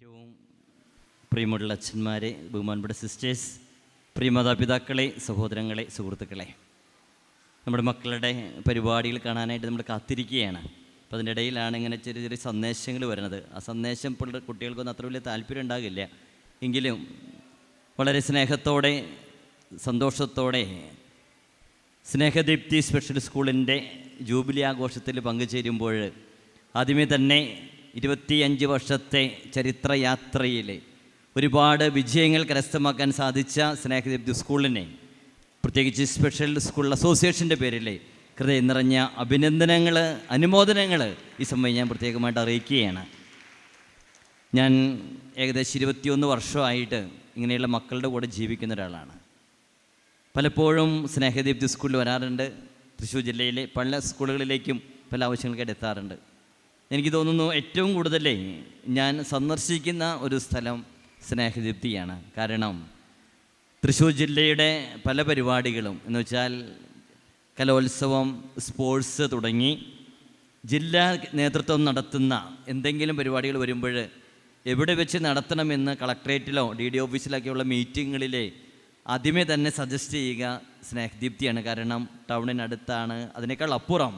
ഏറ്റവും പ്രിയമുള്ള അച്ഛന്മാരെ, ബഹുമാനപ്പെട്ട സിസ്റ്റേഴ്സ്, പ്രിയ മാതാപിതാക്കളെ, സഹോദരങ്ങളെ, സുഹൃത്തുക്കളെ, നമ്മുടെ മക്കളുടെ പരിപാടികൾ കാണാനായിട്ട് നമ്മൾ കാത്തിരിക്കുകയാണ്. അപ്പോൾ അതിൻ്റെ ഇടയിലാണ് ഇങ്ങനെ ചെറിയ ചെറിയ സന്ദേശങ്ങൾ വരുന്നത്. ആ സന്ദേശം കുട്ടികൾക്കൊന്നും അത്ര വലിയ താല്പര്യം ഉണ്ടാകില്ല. എങ്കിലും വളരെ സ്നേഹത്തോടെ സന്തോഷത്തോടെ സ്നേഹദീപ്തി സ്പെഷ്യൽ സ്കൂളിൻ്റെ ജൂബിലി ആഘോഷത്തിൽ പങ്കുചേരുമ്പോൾ ആദ്യമേ തന്നെ 25 വർഷത്തെ ചരിത്രയാത്രയിൽ ഒരുപാട് വിജയങ്ങൾ കരസ്ഥമാക്കാൻ സാധിച്ച സ്നേഹദീപ്തി സ്കൂളിനെ, പ്രത്യേകിച്ച് സ്പെഷ്യൽ സ്കൂൾ അസോസിയേഷൻ്റെ പേരിൽ ഹൃദയം നിറഞ്ഞ അഭിനന്ദനങ്ങൾ, അനുമോദനങ്ങൾ ഈ സമയം ഞാൻ പ്രത്യേകമായിട്ട് അറിയിക്കുകയാണ്. ഞാൻ ഏകദേശം 21 വർഷമായിട്ട് ഇങ്ങനെയുള്ള മക്കളുടെ കൂടെ ജീവിക്കുന്ന ഒരാളാണ്. പലപ്പോഴും സ്നേഹദീപ്തി സ്കൂളിൽ വരാറുണ്ട്. തൃശ്ശൂർ ജില്ലയിലെ പല സ്കൂളുകളിലേക്കും പല ആവശ്യങ്ങൾക്കായിട്ട് എത്താറുണ്ട്. എനിക്ക് തോന്നുന്നു ഏറ്റവും കൂടുതൽ ഞാൻ സന്ദർശിക്കുന്ന ഒരു സ്ഥലം സ്നേഹദീപ്തിയാണ്. കാരണം തൃശ്ശൂർ ജില്ലയുടെ പല പരിപാടികളും എന്ന് വെച്ചാൽ കലോത്സവം, സ്പോർട്സ് തുടങ്ങി ജില്ലാ നേതൃത്വം നടത്തുന്ന എന്തെങ്കിലും പരിപാടികൾ വരുമ്പോൾ എവിടെ വെച്ച് നടത്തണമെന്ന് കളക്ട്രേറ്റിലോ DD ഓഫീസിലൊക്കെയുള്ള മീറ്റിങ്ങുകളിൽ ആദ്യമേ തന്നെ സജസ്റ്റ് ചെയ്യുക സ്നേഹദീപ്തിയാണ്. കാരണം ടൗണിനടുത്താണ്. അതിനേക്കാൾ അപ്പുറം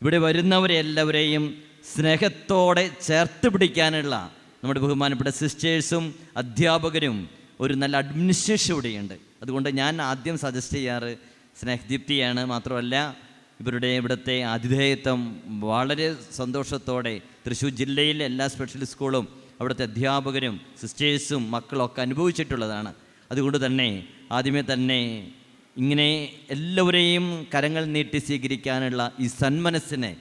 ഇവിടെ വരുന്നവരെല്ലാവരെയും സ്നേഹത്തോടെ ചേർത്ത് പിടിക്കാനുള്ള നമ്മുടെ ബഹുമാനപ്പെട്ട സിസ്റ്റേഴ്സും അധ്യാപകരും ഒരു നല്ല അഡ്മിനിസ്ട്രേഷൻ ഇവിടെയുണ്ട്. അതുകൊണ്ട് ഞാൻ ആദ്യം സജസ്റ്റ് ചെയ്യാറ് സ്നേഹദീപ്തിയാണ്. മാത്രമല്ല ഇവിടുത്തെ ആതിഥേയത്വം വളരെ സന്തോഷത്തോടെ തൃശ്ശൂർ ജില്ലയിലെ എല്ലാ സ്പെഷ്യൽ സ്കൂളും അവിടുത്തെ അധ്യാപകരും സിസ്റ്റേഴ്സും മക്കളൊക്കെ അനുഭവിച്ചിട്ടുള്ളതാണ്. അതുകൊണ്ട് തന്നെ ആദ്യമേ തന്നെ ഇങ്ങനെ എല്ലാവരെയും കരങ്ങൾ നീട്ടി സ്വീകരിക്കാനുള്ള ഈ സന്മനസ്സിനെ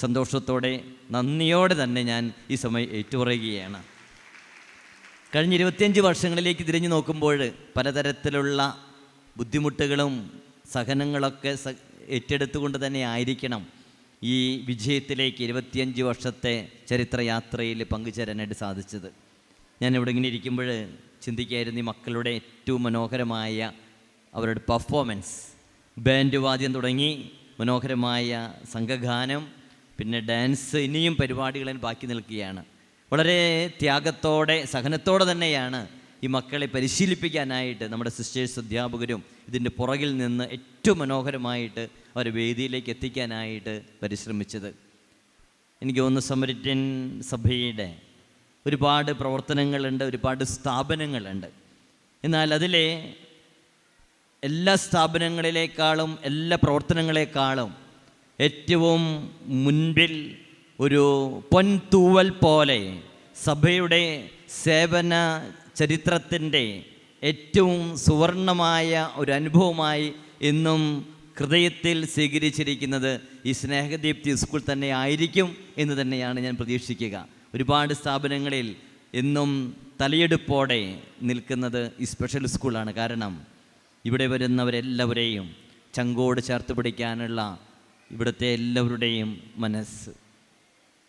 സന്തോഷത്തോടെ നന്ദിയോടെ തന്നെ ഞാൻ ഈ സമയം ഏറ്റുപറയുകയാണ്. കഴിഞ്ഞ 25 വർഷങ്ങളിലേക്ക് തിരിഞ്ഞു നോക്കുമ്പോൾ പലതരത്തിലുള്ള ബുദ്ധിമുട്ടുകളും സഹനങ്ങളൊക്കെ ഏറ്റെടുത്തുകൊണ്ട് തന്നെ ആയിരിക്കണം ഈ വിജയത്തിലേക്ക് 25 വർഷത്തെ ചരിത്രയാത്രയിൽ പങ്കുചേരാനായിട്ട് സാധിച്ചത്. ഞാനിവിടെ ഇങ്ങനെ ഇരിക്കുമ്പോൾ ചിന്തിക്കുകയായിരുന്നു, ഈ മക്കളുടെ ഏറ്റവും മനോഹരമായ അവരുടെ പെർഫോമൻസ്, ബാൻഡ് വാദ്യം തുടങ്ങി മനോഹരമായ സംഘഗാനം, പിന്നെ ഡാൻസ്, ഇനിയും പരിപാടികൾ ബാക്കി നിൽക്കുകയാണ്. വളരെ ത്യാഗത്തോടെ സഹനത്തോടെ തന്നെയാണ് ഈ മക്കളെ പരിശീലിപ്പിക്കാനായിട്ട് നമ്മുടെ സിസ്റ്റേഴ്സ് അധ്യാപകരും ഇതിൻ്റെ പുറകിൽ നിന്ന് ഏറ്റവും മനോഹരമായിട്ട് അവർ വേദിയിലേക്ക് എത്തിക്കാനായിട്ട് പരിശ്രമിച്ചത്. എനിക്ക് തോന്നുന്നു സമരിറ്റൻ സഭയുടെ ഒരുപാട് പ്രവർത്തനങ്ങളുണ്ട്, ഒരുപാട് സ്ഥാപനങ്ങളുണ്ട്. എന്നാൽ അതിലെ എല്ലാ സ്ഥാപനങ്ങളിലേക്കാളും എല്ലാ പ്രവർത്തനങ്ങളെക്കാളും ഏറ്റവും മുൻപിൽ ഒരു പൊൻതൂവൽ പോലെ സഭയുടെ സേവന ചരിത്രത്തിൻ്റെ ഏറ്റവും സുവർണമായ ഒരു അനുഭവമായി എന്നും ഹൃദയത്തിൽ സ്വീകരിച്ചിരിക്കുന്നത് ഈ സ്നേഹദീപ്തി സ്കൂൾ തന്നെ ആയിരിക്കും എന്ന് തന്നെയാണ് ഞാൻ പ്രതീക്ഷിക്കുക. ഒരുപാട് സ്ഥാപനങ്ങളിൽ എന്നും തലയെടുപ്പോടെ നിൽക്കുന്നത് ഈ സ്പെഷ്യൽ സ്കൂളാണ്. കാരണം ഇവിടെ വരുന്നവരെല്ലാവരെയും ചങ്കോട് ചേർത്ത് പിടിക്കാനുള്ള ഇവിടുത്തെ എല്ലാവരുടെയും മനസ്സ്.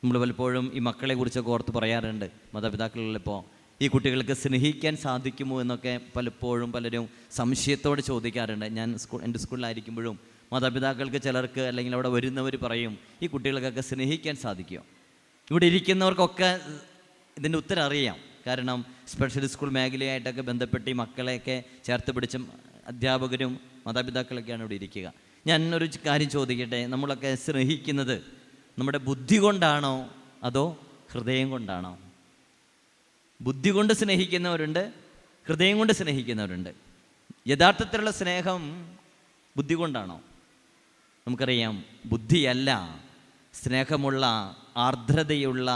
നമ്മൾ പലപ്പോഴും ഈ മക്കളെക്കുറിച്ചൊക്കെ ഓർത്ത് പറയാറുണ്ട്. മാതാപിതാക്കളിലിപ്പോൾ ഈ കുട്ടികൾക്ക് സ്നേഹിക്കാൻ സാധിക്കുമോ എന്നൊക്കെ പലപ്പോഴും പലരും സംശയത്തോടെ ചോദിക്കാറുണ്ട്. ഞാൻ എൻ്റെ സ്കൂളിലായിരിക്കുമ്പോഴും മാതാപിതാക്കൾക്ക് ചിലർക്ക് അല്ലെങ്കിൽ അവിടെ വരുന്നവർ പറയും, ഈ കുട്ടികൾക്കൊക്കെ സ്നേഹിക്കാൻ സാധിക്കുമോ? ഇവിടെ ഇരിക്കുന്നവർക്കൊക്കെ ഇതിൻ്റെ ഉത്തരം അറിയാം. കാരണം സ്പെഷ്യൽ സ്കൂൾ മേഖലയായിട്ടൊക്കെ ബന്ധപ്പെട്ട് ഈ മക്കളെയൊക്കെ ചേർത്ത് പിടിച്ച അധ്യാപകരും മാതാപിതാക്കളൊക്കെയാണ് ഇവിടെ ഇരിക്കുക. ഞാൻ ഒരു കാര്യം ചോദിക്കട്ടെ, നമ്മളൊക്കെ സ്നേഹിക്കുന്നത് നമ്മുടെ ബുദ്ധി കൊണ്ടാണോ അതോ ഹൃദയം കൊണ്ടാണോ? ബുദ്ധി കൊണ്ട് സ്നേഹിക്കുന്നവരുണ്ട്, ഹൃദയം കൊണ്ട് സ്നേഹിക്കുന്നവരുണ്ട്. യഥാർത്ഥത്തിലുള്ള സ്നേഹം ബുദ്ധി കൊണ്ടാണോ? നമുക്കറിയാം, ബുദ്ധിയല്ല, സ്നേഹമുള്ള ആർദ്രതയുള്ള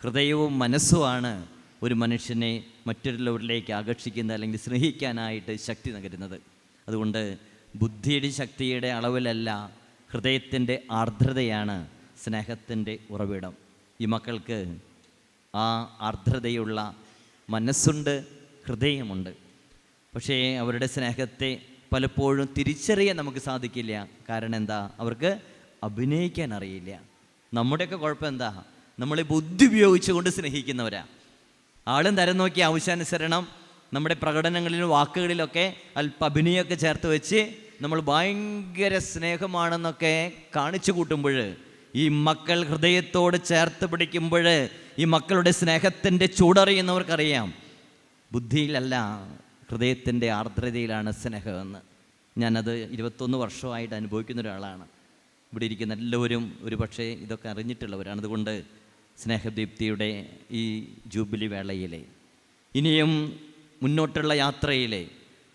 ഹൃദയവും മനസ്സുമാണ് ഒരു മനുഷ്യനെ മറ്റുള്ളവരിലേക്ക് ആകർഷിക്കുന്നത് അല്ലെങ്കിൽ സ്നേഹിക്കാനായിട്ട് ശക്തി നൽകുന്നത്. അതുകൊണ്ട് ബുദ്ധിയുടെ ശക്തിയുടെ അളവിലല്ല, ഹൃദയത്തിൻ്റെ ആർദ്രതയാണ് സ്നേഹത്തിൻ്റെ ഉറവിടം. ഈ മക്കൾക്ക് ആ ആർദ്രതയുള്ള മനസ്സുണ്ട്, ഹൃദയമുണ്ട്. പക്ഷേ അവരുടെ സ്നേഹത്തെ പലപ്പോഴും തിരിച്ചറിയാൻ നമുക്ക് സാധിക്കില്ല. കാരണം എന്താ? അവർക്ക് അഭിനയിക്കാൻ അറിയില്ല. നമ്മുടെയൊക്കെ കുഴപ്പം എന്താ? നമ്മൾ ബുദ്ധി ഉപയോഗിച്ചുകൊണ്ട് സ്നേഹിക്കുന്നവരാ. ആളും തരം നോക്കി ആവശ്യാനുസരണം നമ്മുടെ പ്രകടനങ്ങളിലും വാക്കുകളിലൊക്കെ അല്പ അഭിനയമൊക്കെ ചേർത്ത് വെച്ച് നമ്മൾ ഭയങ്കര സ്നേഹമാണെന്നൊക്കെ കാണിച്ചു കൂട്ടുമ്പോൾ ഈ മക്കൾ ഹൃദയത്തോട് ചേർത്ത് പിടിക്കുമ്പോൾ ഈ മക്കളുടെ സ്നേഹത്തിൻ്റെ ചൂടറിയുന്നവർക്കറിയാം, ബുദ്ധിയിലല്ല ഹൃദയത്തിൻ്റെ ആർദ്രതയിലാണ് സ്നേഹമെന്ന്. ഞാനത് 21 വർഷമായിട്ട് അനുഭവിക്കുന്ന ഒരാളാണ്. ഇവിടെ ഇരിക്കുന്ന എല്ലാവരും ഒരു പക്ഷേ ഇതൊക്കെ അറിഞ്ഞിട്ടുള്ളവരാണ്. അതുകൊണ്ട് സ്നേഹദീപ്തിയുടെ ഈ ജൂബിലി വേളയിലെ ഇനിയും മുന്നോട്ടുള്ള യാത്രയിലെ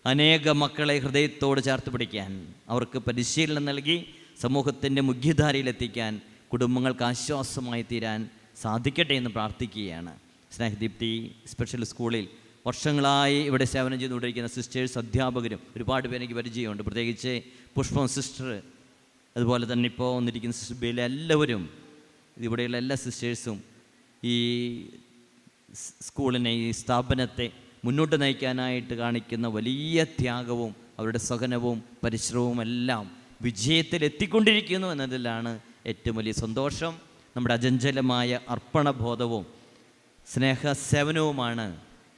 അനേക മക്കളെ ഹൃദയത്തോട് ചേർത്ത് പിടിക്കാൻ, അവർക്ക് പരിശീലനം നൽകി സമൂഹത്തിൻ്റെ മുഖ്യധാരയിലെത്തിക്കാൻ, കുടുംബങ്ങൾക്ക് ആശ്വാസമായി തീരാൻ സാധിക്കട്ടെ എന്ന് പ്രാർത്ഥിക്കുകയാണ്. സ്നേഹദീപ്തി സ്പെഷ്യൽ സ്കൂളിൽ വർഷങ്ങളായി ഇവിടെ സേവനം ചെയ്തുകൊണ്ടിരിക്കുന്ന സിസ്റ്റേഴ്സ്, അധ്യാപകരും ഒരുപാട് പേര് എനിക്ക് പരിചയമുണ്ട്. പ്രത്യേകിച്ച് പുഷ്പം സിസ്റ്റർ, അതുപോലെ തന്നെ ഇപ്പോൾ വന്നിരിക്കുന്ന സിസ്റ്റർ ബേല, എല്ലാവരും ഇവിടെയുള്ള എല്ലാ സിസ്റ്റേഴ്സും ഈ സ്കൂളിനെ, ഈ സ്ഥാപനത്തെ മുന്നോട്ട് നയിക്കാനായിട്ട് കാണിക്കുന്ന വലിയ ത്യാഗവും അവരുടെ സഹനവും പരിശ്രമവും എല്ലാം വിജയത്തിലെത്തിക്കൊണ്ടിരിക്കുന്നു എന്നതിലാണ് ഏറ്റവും വലിയ സന്തോഷം. നമ്മുടെ അചഞ്ചലമായ അർപ്പണബോധവും സ്നേഹസേവനവുമാണ്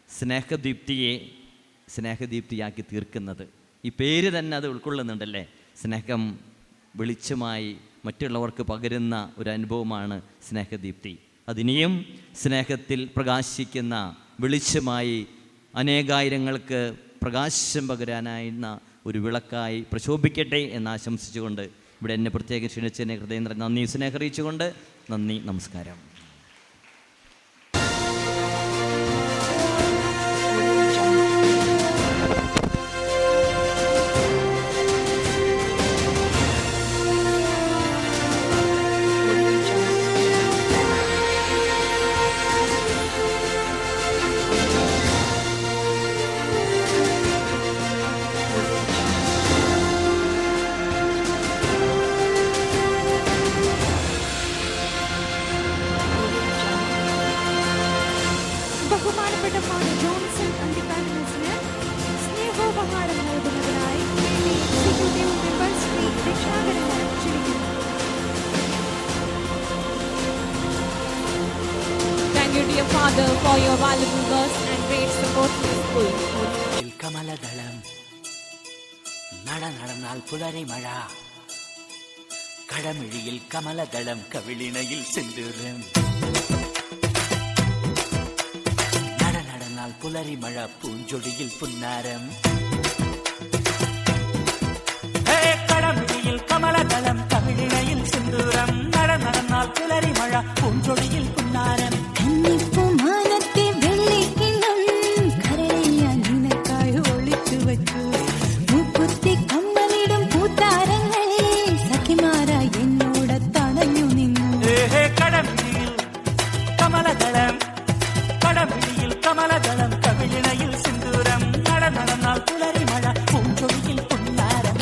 സ്നേഹദീപ്തിയെ സ്നേഹദീപ്തിയാക്കി തീർക്കുന്നത്. ഈ പേര് തന്നെ അത് ഉൾക്കൊള്ളുന്നുണ്ടല്ലേ. സ്നേഹം വെളിച്ചമായി മറ്റുള്ളവർക്ക് പകരുന്ന ഒരു അനുഭവമാണ് സ്നേഹദീപ്തി. അതിനെയും സ്നേഹത്തിൽ പ്രകാശിക്കുന്ന വെളിച്ചമായി അനേകായിരങ്ങൾക്ക് പ്രകാശം പകരാനായിരുന്ന ഒരു വിളക്കായി പ്രശോഭിക്കട്ടെ എന്ന് ആശംസിച്ചുകൊണ്ട് ഇവിടെ എന്നെ പ്രത്യേകം ക്ഷണിച്ചതിനെ ഹൃദയം നന്ദി സ്നേഹം അറിയിച്ചുകൊണ്ട് നന്ദി, നമസ്കാരം. ബഹുമാനപ്പെട്ട ഫാദർ ജോൺസൺ അന്തിക്കാരനസിന് സ്നേഹോപഹാരം നൽകുന്നതിനായി എക്സിക്യൂട്ടീവ് മെമ്പർ ശ്രീ രക്ഷാകരനെ ക്ഷണിക്കുന്നു. Thank you dear Father for your valuable words and great support to the school. കമലദളം നടന്നാൽ പുലരി മഴ, കടമിഴിയിൽ കമലദളം കവിളിണയിൽ സിന്ദൂരം. നടന്നാൽ പുലരി മഴ പൂഞ്ചൊടിയിൽ പുന്നാരം. കടമിഴിയിൽ കമലദളം കവിളിണയിൽ സിന്ദൂരം. നടന്നാൽ പുലരി മഴ പൂഞ്ചൊടിയിൽ പുന്നാരം. കമലദളം കവിളിണയിൽ സിന്ദൂരം. നടന്നാൽ പുലരി മഴ പൂഞ്ചൊടിയിൽ പുന്നാരം.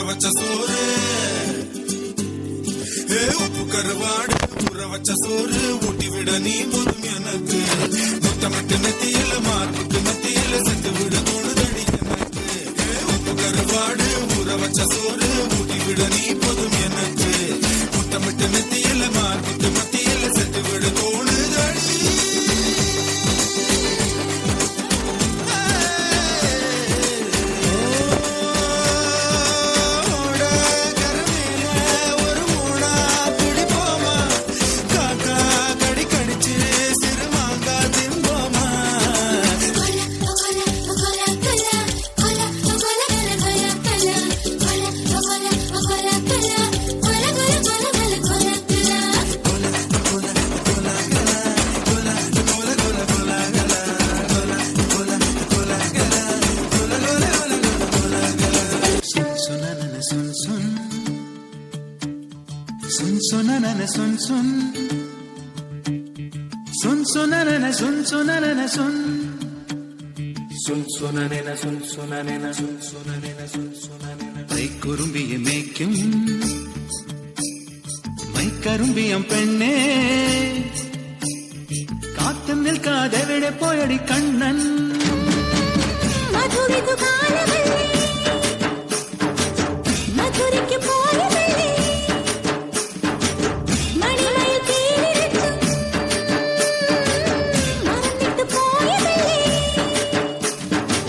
வச்ச சோறு உப்பு கருவாடு ஊற வச்ச சோறு ஊட்டி விட நீ போதும் எனக்கு முத்தமிட்டு நெத்தியில மார்புக்கு மத்தியில செத்து விட தோணுதடி எனக்கு உப்பு கருவாடு ஊற வச்ச சோறு ஊட்டி விட நீ போதும் எனக்கு முத்தமிட்டு நெத்தியில மார்புக்கு மத்தியில செத்து விட தோணுதடி. sunanana sun sun sun sunanana sun sunanana sun sun sunanana sun sunanana sun sunanana sun sunanana മൈക്കുറുമ്പിയെ മേയ്ക്കും മൈക്കറുമ്പിയം പെണ്ണേ കാത്തു നിൽക്കാതെവിടെ പോയടി കണ്ണൻ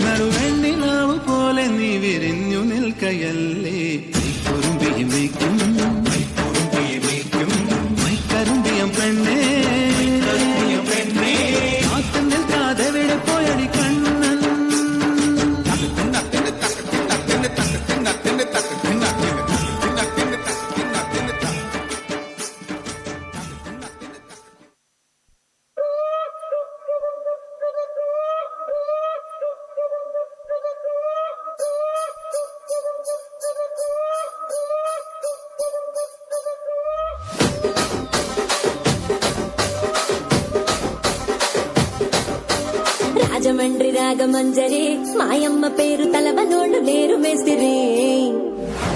നറുവെണ്ണിലാവ് പോലെ നീ വിരിഞ്ഞു നിൽക്കയല്ലേ മൈക്കുറുമ്പിയെ മേയ്ക്കും മൈക്കറുമ്പിയം പെണ്ണേ കാത്തു നിൽക്കാതെവിടെ പോയടി കണ്ണൻ రాజమండ్రి రాగమంజరి మాయమ్మ పేరు తలవనోళ్ళు లేరు మేస్తిరి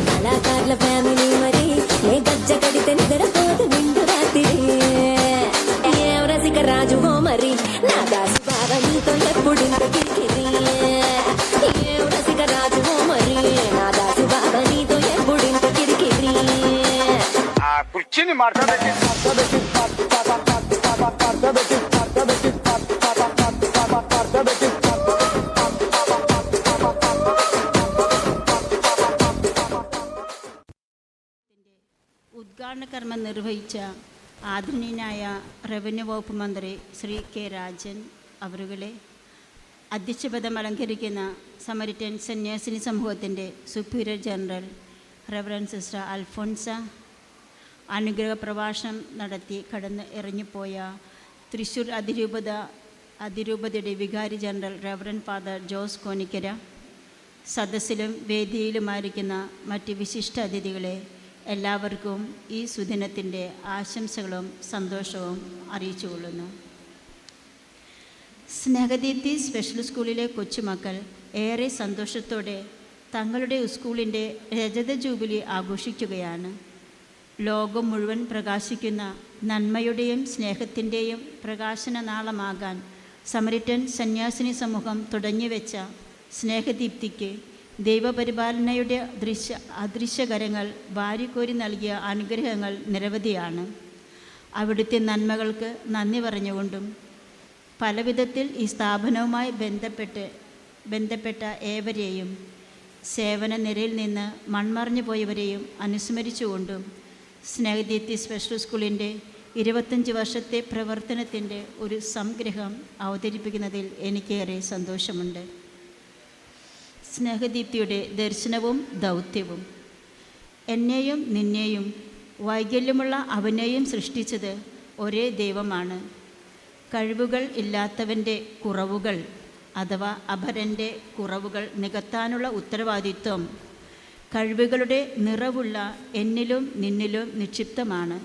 కళాకారుల ఫ్యామిలీ మరి ఏ గజ్జ కడితే నిద్రపోదు నిండు రాత్రి ఏం రసిక రాజువో మరి నా దాసు బావ నీతో ఎప్పుడింత కిరికిరి ఏం రసిక రాజువో మరి నా దాసు బావ నీతో ఎప్పుడింత కిరికిరి కుర్చీని మాట్లాడబెట్టి ഉദ്ഘാടന കർമ്മം നിർവഹിച്ച ആദരണീയനായ റവന്യൂ വകുപ്പ് മന്ത്രി ശ്രീ കെ രാജൻ അവരുകളെ, അധ്യക്ഷപദം അലങ്കരിക്കുന്ന സമരിറ്റൻ സന്യാസിനി സമൂഹത്തിൻ്റെ superior general reverend sister Alphonsa, അനുഗ്രഹ പ്രഭാഷണം നടത്തി കടന്ന് ഇറങ്ങിപ്പോയ തൃശ്ശൂർ അതിരൂപതയുടെ വികാരി general reverend father Jose Konikkara, സദസ്സിലും വേദിയിലുമായിരിക്കുന്ന മറ്റ് വിശിഷ്ട അതിഥികളെ, എല്ലാവർക്കും ഈ സുദിനത്തിൻ്റെ ആശംസകളും സന്തോഷവും അറിയിച്ചുകൊള്ളുന്നു. സ്നേഹദീപ്തി സ്പെഷ്യൽ സ്കൂളിലെ കൊച്ചുമക്കൾ ഏറെ സന്തോഷത്തോടെ തങ്ങളുടെ സ്കൂളിൻ്റെ രജത ജൂബിലി ആഘോഷിക്കുകയാണ്. ലോകം മുഴുവൻ പ്രകാശിക്കുന്ന നന്മയുടെയും സ്നേഹത്തിൻ്റെയും പ്രകാശന നാളമാകാൻ സമരിറ്റൻ സന്യാസിനി സമൂഹം തുടങ്ങിവെച്ച സ്നേഹദീപ്തിക്ക് ദൈവപരിപാലനയുടെ അദൃശ്യകരങ്ങൾ വാരിക്കോരി നൽകിയ അനുഗ്രഹങ്ങൾ നിരവധിയാണ്. അവിടുത്തെ നന്മകൾക്ക് നന്ദി പറഞ്ഞുകൊണ്ടും പലവിധത്തിൽ ഈ സ്ഥാപനവുമായി ബന്ധപ്പെട്ട ഏവരെയും സേവന നിരയിൽ നിന്ന് മൺമറഞ്ഞു പോയവരെയും അനുസ്മരിച്ചുകൊണ്ടും സ്നേഹദീപ്തി സ്പെഷ്യൽ സ്കൂളിൻ്റെ 25 വർഷത്തെ പ്രവർത്തനത്തിൻ്റെ ഒരു സംഗ്രഹം അവതരിപ്പിക്കുന്നതിൽ എനിക്കേറെ സന്തോഷമുണ്ട്. സ്നേഹദീപ്തിയുടെ ദർശനവും ദൗത്യവും. എന്നെയും നിന്നെയും വൈകല്യമുള്ള അവനെയും സൃഷ്ടിച്ചത് ഒരേ ദൈവമാണ്. കഴിവുകൾ ഇല്ലാത്തവൻ്റെ കുറവുകൾ അഥവാ അപരൻ്റെ കുറവുകൾ നികത്താനുള്ള ഉത്തരവാദിത്വം കഴിവുകളുടെ നിറവുള്ള എന്നിലും നിന്നിലും നിക്ഷിപ്തമാണ്.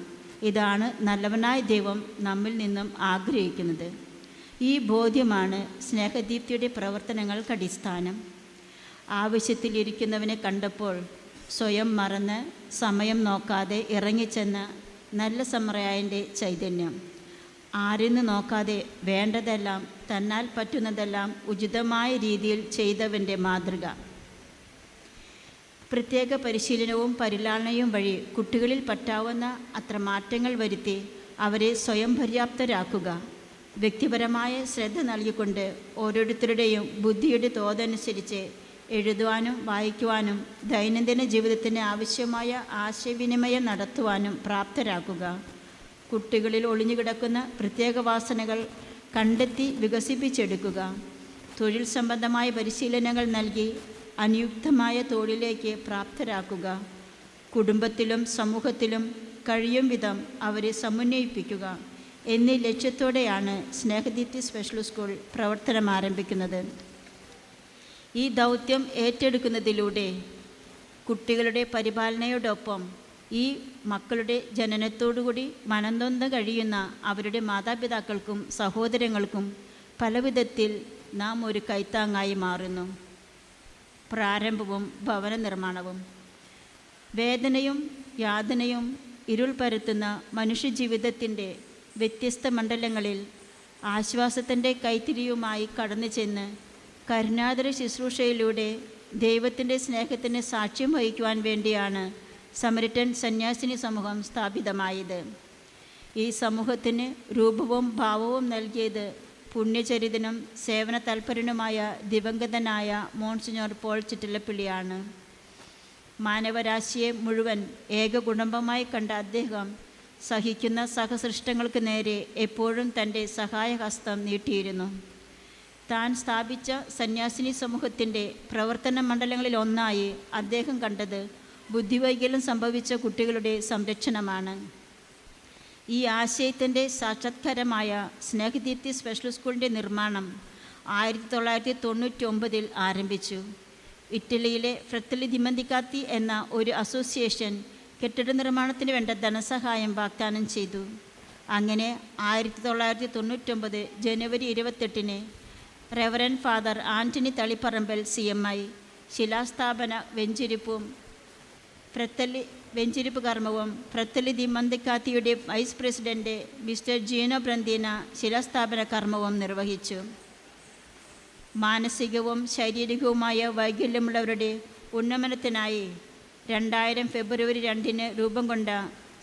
ഇതാണ് നല്ലവനായ ദൈവം നമ്മിൽ നിന്നും ആഗ്രഹിക്കുന്നത്. ഈ ബോധ്യമാണ് സ്നേഹദീപ്തിയുടെ പ്രവർത്തനങ്ങൾക്കടിസ്ഥാനം. ആവശ്യത്തിലിരിക്കുന്നവനെ കണ്ടപ്പോൾ സ്വയം മറന്ന് സമയം നോക്കാതെ ഇറങ്ങിച്ചെന്ന നല്ല സമറയായൻ്റെ ചൈതന്യം. ആരെന്ന് നോക്കാതെ വേണ്ടതെല്ലാം തന്നാൽ പറ്റുന്നതെല്ലാം ഉചിതമായ രീതിയിൽ ചെയ്തവൻ്റെ മാതൃക. പ്രത്യേക പരിശീലനവും പരിലാളനയും വഴി കുട്ടികളിൽ പറ്റാവുന്ന അത്ര മാറ്റങ്ങൾ വരുത്തി അവരെ സ്വയം പര്യാപ്തരാക്കുക. വ്യക്തിപരമായ ശ്രദ്ധ നൽകിക്കൊണ്ട് ഓരോരുത്തരുടെയും ബുദ്ധിയുടെ തോതനുസരിച്ച് എഴുതുവാനും വായിക്കുവാനും ദൈനംദിന ജീവിതത്തിന് ആവശ്യമായ ആശയവിനിമയം നടത്തുവാനും പ്രാപ്തരാക്കുക. കുട്ടികളിൽ ഒളിഞ്ഞുകിടക്കുന്ന പ്രത്യേക വാസനകൾ കണ്ടെത്തി വികസിപ്പിച്ചെടുക്കുക. തൊഴിൽ സംബന്ധമായ പരിശീലനങ്ങൾ നൽകി അനുയുക്തമായ തൊഴിലേക്ക് പ്രാപ്തരാക്കുക. കുടുംബത്തിലും സമൂഹത്തിലും കഴിയും വിധം അവരെ സമന്വയിപ്പിക്കുക എന്നീ ലക്ഷ്യത്തോടെയാണ് സ്നേഹദീപ്തി സ്പെഷ്യൽ സ്കൂൾ പ്രവർത്തനം ആരംഭിക്കുന്നത്. ഈ ദൗത്യം ഏറ്റെടുക്കുന്നതിലൂടെ കുട്ടികളുടെ പരിപാലനയോടൊപ്പം ഈ മക്കളുടെ ജനനത്തോടുകൂടി മനംനൊന്ന് കഴിയുന്ന അവരുടെ മാതാപിതാക്കൾക്കും സഹോദരങ്ങൾക്കും പലവിധത്തിൽ നാം ഒരു കൈത്താങ്ങായി മാറുന്നു. പ്രാരംഭവും ഭവന നിർമ്മാണവും. വേദനയും യാതനയും ഇരുൾ പരത്തുന്ന മനുഷ്യജീവിതത്തിൻ്റെ വ്യത്യസ്ത മണ്ഡലങ്ങളിൽ ആശ്വാസത്തിൻ്റെ കൈത്തിരിയുമായി കടന്നു ചെന്ന് കരുണാതര ശുശ്രൂഷയിലൂടെ ദൈവത്തിൻ്റെ സ്നേഹത്തിന് സാക്ഷ്യം വഹിക്കുവാൻ വേണ്ടിയാണ് സമരിറ്റൻ സന്യാസിനി സമൂഹം സ്ഥാപിതമായത്. ഈ സമൂഹത്തിന് രൂപവും ഭാവവും നൽകിയത് പുണ്യചരിതനും സേവന തൽപരനുമായ ദിവംഗതനായ മോൺസിഞ്ഞോർ പോൾ ചിറ്റിലപ്പിള്ളിയാണ്. മാനവരാശിയെ മുഴുവൻ ഏക കുടുംബമായി കണ്ട അദ്ദേഹം സഹിക്കുന്ന സഹസൃഷ്ടങ്ങൾക്ക് നേരെ എപ്പോഴും തൻ്റെ സഹായഹസ്തം നീട്ടിയിരുന്നു. താൻ സ്ഥാപിച്ച സന്യാസിനി സമൂഹത്തിൻ്റെ പ്രവർത്തന മണ്ഡലങ്ങളിൽ ഒന്നായി അദ്ദേഹം കണ്ടത് ബുദ്ധിവൈകല്യം സംഭവിച്ച കുട്ടികളുടെ സംരക്ഷണമാണ്. ഈ ആശയത്തിൻ്റെ സാക്ഷാത്കാരമായ സ്നേഹദീപ്തി സ്പെഷ്യൽ സ്കൂളിൻ്റെ നിർമ്മാണം 1999 ആരംഭിച്ചു. ഇറ്റലിയിലെ ഫ്രെത്തലി ദി മന്ദിക്കാത്തി എന്ന ഒരു അസോസിയേഷൻ കെട്ടിട നിർമ്മാണത്തിന് വേണ്ട ധനസഹായം വാഗ്ദാനം ചെയ്തു. അങ്ങനെ 1999 ജനുവരി 28 റെവറൻഡ് ഫാദർ ആൻ്റണി തളിപ്പറമ്പൽ CMI ശിലാസ്ഥാപന വെഞ്ചിരിപ്പ് കർമ്മവും ഫ്രെത്തലി ദി മന്ദിക്കാത്തിയുടെ വൈസ് പ്രസിഡന്റ് മിസ്റ്റർ ജീനോ ബ്രന്തീന ശിലാസ്ഥാപന കർമ്മവും നിർവഹിച്ചു. മാനസികവും ശാരീരികവുമായ വൈകല്യമുള്ളവരുടെ ഉന്നമനത്തിനായി 2000 ഫെബ്രുവരി 2 രൂപം കൊണ്ട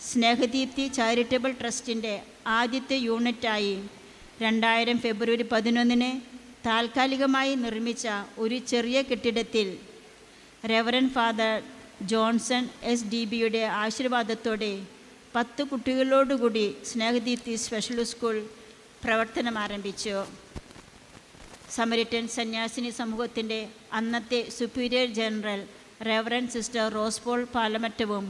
സ്നേഹദീപ്തി ചാരിറ്റബിൾ ട്രസ്റ്റിൻ്റെ ആദ്യത്തെ യൂണിറ്റായി 2000 ഫെബ്രുവരി 11 താൽക്കാലികമായി നിർമ്മിച്ച ഒരു ചെറിയ കെട്ടിടത്തിൽ റെവറൻഡ് ഫാദർ ജോൺസൺ SDBയുടെ ആശീർവാദത്തോടെ 10 കുട്ടികളോടുകൂടി സ്നേഹദീപ്തി സ്പെഷ്യൽ സ്കൂൾ പ്രവർത്തനം ആരംഭിച്ചു. സമരിറ്റൻ സന്യാസിനി സമൂഹത്തിൻ്റെ അന്നത്തെ superior general reverend sister Rose Paul പാലമറ്റവും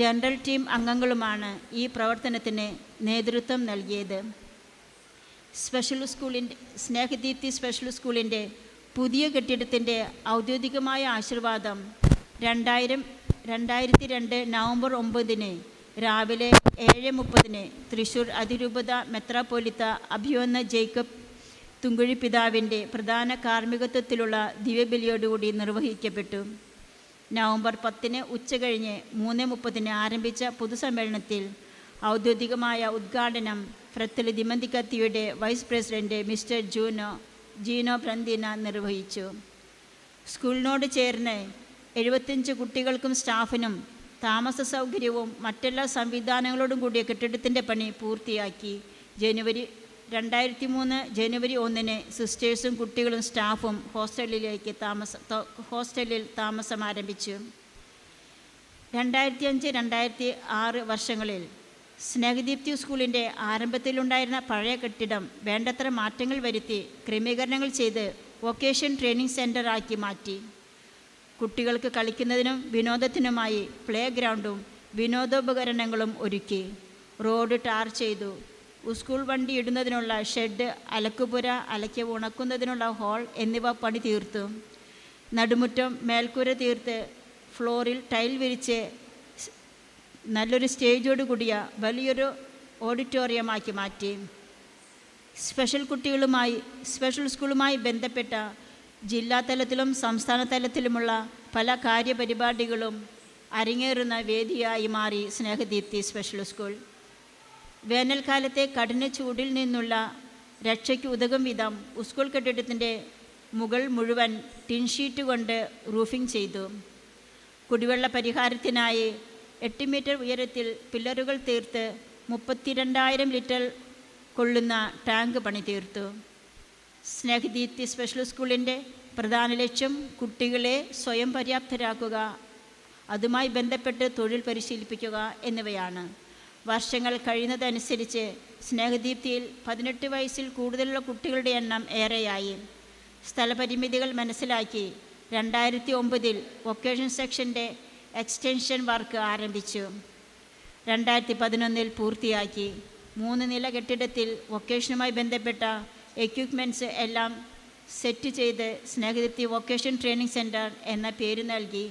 ജനറൽ ടീം അംഗങ്ങളുമാണ് ഈ പ്രവർത്തനത്തിന് നേതൃത്വം നൽകിയത്. സ്നേഹദീപ്തി സ്പെഷ്യൽ സ്കൂളിൻ്റെ പുതിയ കെട്ടിടത്തിൻ്റെ ഔദ്യോഗികമായ ആശീർവാദം 2002 നവംബർ 9 രാവിലെ 7:30 തൃശ്ശൂർ അതിരൂപത മെത്രാപ്പോലിത്ത അഭിയോന്ന ജേക്കബ് തുങ്കുഴി പിതാവിൻ്റെ പ്രധാന കാർമ്മികത്വത്തിലുള്ള ദിവ്യബലിയോടുകൂടി നിർവഹിക്കപ്പെട്ടു. നവംബർ 10 ഉച്ചകഴിഞ്ഞ് 3:30 ആരംഭിച്ച പൊതുസമ്മേളനത്തിൽ ഔദ്യോഗികമായ ഉദ്ഘാടനം ഫ്രെത്തലി ദി മന്ദിക്കാത്തിയുടെ വൈസ് പ്രസിഡന്റ് മിസ്റ്റർ ജീനോ ബ്രന്തീന നിർവഹിച്ചു. സ്കൂളിനോട് ചേർന്ന് 75 കുട്ടികൾക്കും സ്റ്റാഫിനും താമസ സൗകര്യവും മറ്റെല്ലാ സംവിധാനങ്ങളോടും കൂടിയ കെട്ടിടത്തിൻ്റെ പണി പൂർത്തിയാക്കി. 2003 ജനുവരി 1 സിസ്റ്റേഴ്സും കുട്ടികളും സ്റ്റാഫും ഹോസ്റ്റലിൽ താമസം ആരംഭിച്ചു. 2005-2006 വർഷങ്ങളിൽ സ്നേഹദീപ്തി സ്കൂളിൻ്റെ ആരംഭത്തിലുണ്ടായിരുന്ന പഴയ കെട്ടിടം വേണ്ടത്ര മാറ്റങ്ങൾ വരുത്തി ക്രമീകരണങ്ങൾ ചെയ്ത് വൊക്കേഷൻ ട്രെയിനിങ് സെൻ്ററാക്കി മാറ്റി. കുട്ടികൾക്ക് കളിക്കുന്നതിനും വിനോദത്തിനുമായി പ്ലേ ഗ്രൗണ്ടും വിനോദോപകരണങ്ങളും ഒരുക്കി. റോഡ് ടാർ ചെയ്തു. സ്കൂൾ വണ്ടി ഇടുന്നതിനുള്ള ഷെഡ്, അലക്കുപുര, അലക്കി ഉണക്കുന്നതിനുള്ള ഹാൾ എന്നിവ പണി തീർത്തു. നടുമുറ്റം മേൽക്കൂര തീർത്ത് ഫ്ലോറിൽ ടൈൽ വിരിച്ച് നല്ലൊരു സ്റ്റേജോട് കൂടിയ വലിയൊരു ഓഡിറ്റോറിയമാക്കി മാറ്റി. സ്പെഷ്യൽ സ്കൂളുമായി ബന്ധപ്പെട്ട ജില്ലാ തലത്തിലും സംസ്ഥാന തലത്തിലുമുള്ള പല കാര്യപരിപാടികളും അരങ്ങേറുന്ന വേദിയായി മാറി സ്നേഹദീപ്തി സ്പെഷ്യൽ സ്കൂൾ. വേനൽക്കാലത്തെ കഠിന ചൂടിൽ നിന്നുള്ള രക്ഷയ്ക്ക് ഉതകും വിധം സ്കൂൾ കെട്ടിടത്തിൻ്റെ മുകൾ മുഴുവൻ ടിൻഷീറ്റ് കൊണ്ട് റൂഫിംഗ് ചെയ്തു. കുടിവെള്ള പരിഹാരത്തിനായി 8 മീറ്റർ ഉയരത്തിൽ പില്ലറുകൾ തീർത്ത് 32,000 ലിറ്റർ കൊള്ളുന്ന ടാങ്ക് പണി തീർത്തു. സ്നേഹദീപ്തി സ്പെഷ്യൽ സ്കൂളിൻ്റെ പ്രധാന ലക്ഷ്യം കുട്ടികളെ സ്വയം പര്യാപ്തരാക്കുക, അതുമായി ബന്ധപ്പെട്ട് തൊഴിൽ പരിശീലിപ്പിക്കുക എന്നിവയാണ്. വർഷങ്ങൾ കഴിയുന്നതനുസരിച്ച് സ്നേഹദീപ്തിയിൽ 18 വയസ്സിൽ കൂടുതലുള്ള കുട്ടികളുടെ എണ്ണം ഏറെയായി. സ്ഥലപരിമിതികൾ മനസ്സിലാക്കി 2009 വൊക്കേഷൻ സെക്ഷൻ്റെ എക്സ്റ്റൻഷൻ വർക്ക് ആരംഭിച്ചു. 2011 പൂർത്തിയാക്കി. 3 നില കെട്ടിടത്തിൽ വൊക്കേഷനുമായി ബന്ധപ്പെട്ട എക്യുപ്മെൻറ്റ്സ് എല്ലാം സെറ്റ് ചെയ്ത് സ്നേഹദീപ്തി വൊക്കേഷൻ ട്രെയിനിങ് സെൻറ്റർ എന്ന പേര് നൽകി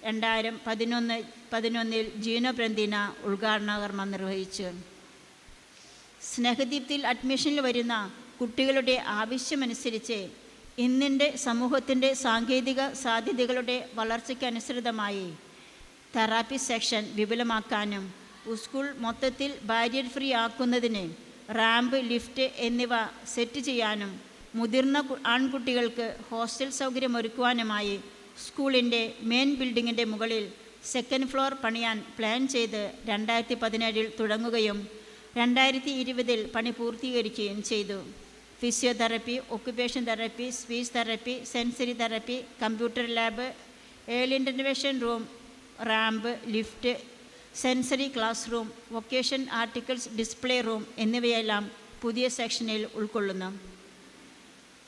2011 ജീനോ പ്രന്തിന ഉദ്ഘാടന കർമ്മം നിർവഹിച്ചു. സ്നേഹദീപ്തിയിൽ അഡ്മിഷനിൽ വരുന്ന കുട്ടികളുടെ ആവശ്യമനുസരിച്ച് ഇന്നിൻ്റെ സമൂഹത്തിൻ്റെ സാങ്കേതിക സാധ്യതകളുടെ വളർച്ചയ്ക്കനുസൃതമായി തെറാപ്പി സെക്ഷൻ വിപുലമാക്കാനും സ്കൂൾ മൊത്തത്തിൽ ബാരിയർ ഫ്രീ ആക്കുന്നതിന് റാമ്പ്, ലിഫ്റ്റ് എന്നിവ സെറ്റ് ചെയ്യാനും മുതിർന്ന ആൺകുട്ടികൾക്ക് ഹോസ്റ്റൽ സൗകര്യമൊരുക്കുവാനുമായി സ്കൂളിൻ്റെ മെയിൻ ബിൽഡിങ്ങിൻ്റെ മുകളിൽ സെക്കൻഡ് ഫ്ലോർ പണിയാൻ പ്ലാൻ ചെയ്ത് 2017 തുടങ്ങുകയും 2020 പണി പൂർത്തീകരിക്കുകയും ചെയ്തു. Physiotherapy, occupation therapy, speech therapy, sensory therapy, computer lab, early intervention room, ramp, lift, sensory class room, vocation articles display room എന്നിവയെല്ലാം പുതിയ സെക്ഷനിൽ ഉൾക്കൊള്ളുന്നു.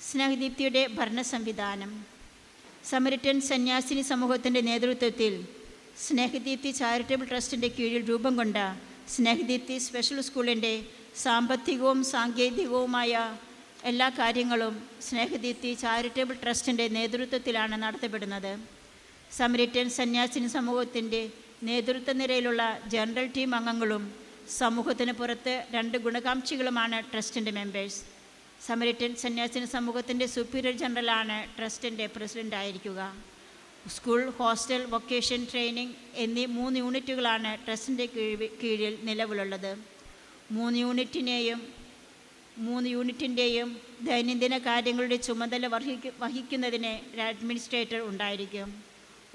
സ്നേഹദീപ്തിയുടെ ഭരണ സംവിധാനം. സമരിറ്റൻ സന്യാസിനി സമൂഹത്തിൻ്റെ നേതൃത്വത്തിൽ സ്നേഹദീപ്തി ചാരിറ്റബിൾ ട്രസ്റ്റിൻ്റെ കീഴിൽ രൂപം കൊണ്ട സ്നേഹദീപ്തി സ്പെഷ്യൽ സ്കൂളിൻ്റെ സാമ്പത്തികവും സാങ്കേതികവുമായ എല്ലാ കാര്യങ്ങളും സ്നേഹദീപ്തി ചാരിറ്റബിൾ ട്രസ്റ്റിൻ്റെ നേതൃത്വത്തിലാണ് നടത്തപ്പെടുന്നത്. സമരിറ്റൻ സന്യാസിനി സമൂഹത്തിൻ്റെ നേതൃത്വ നിരയിലുള്ള ജനറൽ ടീം അംഗങ്ങളും സമൂഹത്തിന് പുറത്ത് 2 ഗുണകാംക്ഷികളുമാണ് ട്രസ്റ്റിൻ്റെ മെമ്പേഴ്സ്. സമരിറ്റൻ സന്യാസിനി സമൂഹത്തിൻ്റെ സുപ്പീരിയർ ജനറലാണ് ട്രസ്റ്റിൻ്റെ പ്രസിഡൻ്റ് ആയിരിക്കുക. സ്കൂൾ, ഹോസ്റ്റൽ, വൊക്കേഷൻ ട്രെയിനിങ് എന്നീ 3 യൂണിറ്റുകളാണ് ട്രസ്റ്റിൻ്റെ കീഴിൽ നിലവിലുള്ളത്. 3 യൂണിറ്റിൻ്റെയും ദൈനംദിന കാര്യങ്ങളുടെ ചുമതല വഹിക്കുന്നതിന് ഒരു അഡ്മിനിസ്ട്രേറ്റർ ഉണ്ടായിരിക്കും.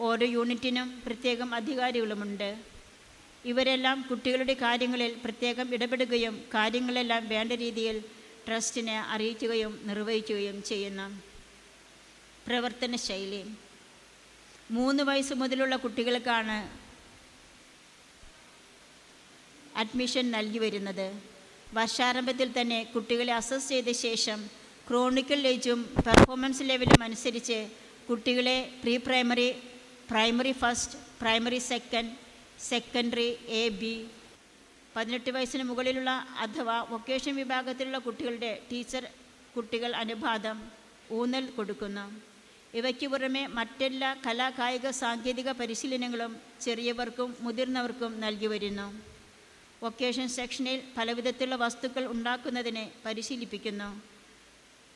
ഓരോ യൂണിറ്റിനും പ്രത്യേകം അധികാരികളുമുണ്ട്. ഇവരെല്ലാം കുട്ടികളുടെ കാര്യങ്ങളിൽ പ്രത്യേകം ഇടപെടുകയും കാര്യങ്ങളെല്ലാം വേണ്ട രീതിയിൽ ട്രസ്റ്റിനെ അറിയിക്കുകയും നിർവഹിക്കുകയും ചെയ്യുന്നു. പ്രവർത്തന ശൈലി. 3 വയസ്സ് മുതലുള്ള കുട്ടികൾക്കാണ് അഡ്മിഷൻ നൽകി വരുന്നത്. വർഷാരംഭത്തിൽ തന്നെ കുട്ടികളെ അസസ് ചെയ്ത ശേഷം ക്രോണിക്കൽ ഏജും പെർഫോമൻസ് ലെവലും അനുസരിച്ച് കുട്ടികളെ pre primary, primary first, primary second, secondary A, B, 18 വയസ്സിന് മുകളിലുള്ള അഥവാ വൊക്കേഷൻ വിഭാഗത്തിലുള്ള കുട്ടികളുടെ ടീച്ചർ കുട്ടികൾ അനുപാതം ഊന്നൽ കൊടുക്കുന്നു. ഇവയ്ക്ക് പുറമെ മറ്റെല്ലാ കായിക സാങ്കേതിക പരിശീലനങ്ങളും ചെറിയവർക്കും മുതിർന്നവർക്കും നൽകി വരുന്നു. വൊക്കേഷൻ സെക്ഷനിൽ പലവിധത്തിലുള്ള വസ്തുക്കൾ ഉണ്ടാക്കുന്നതിന് പരിശീലിപ്പിക്കുന്നു.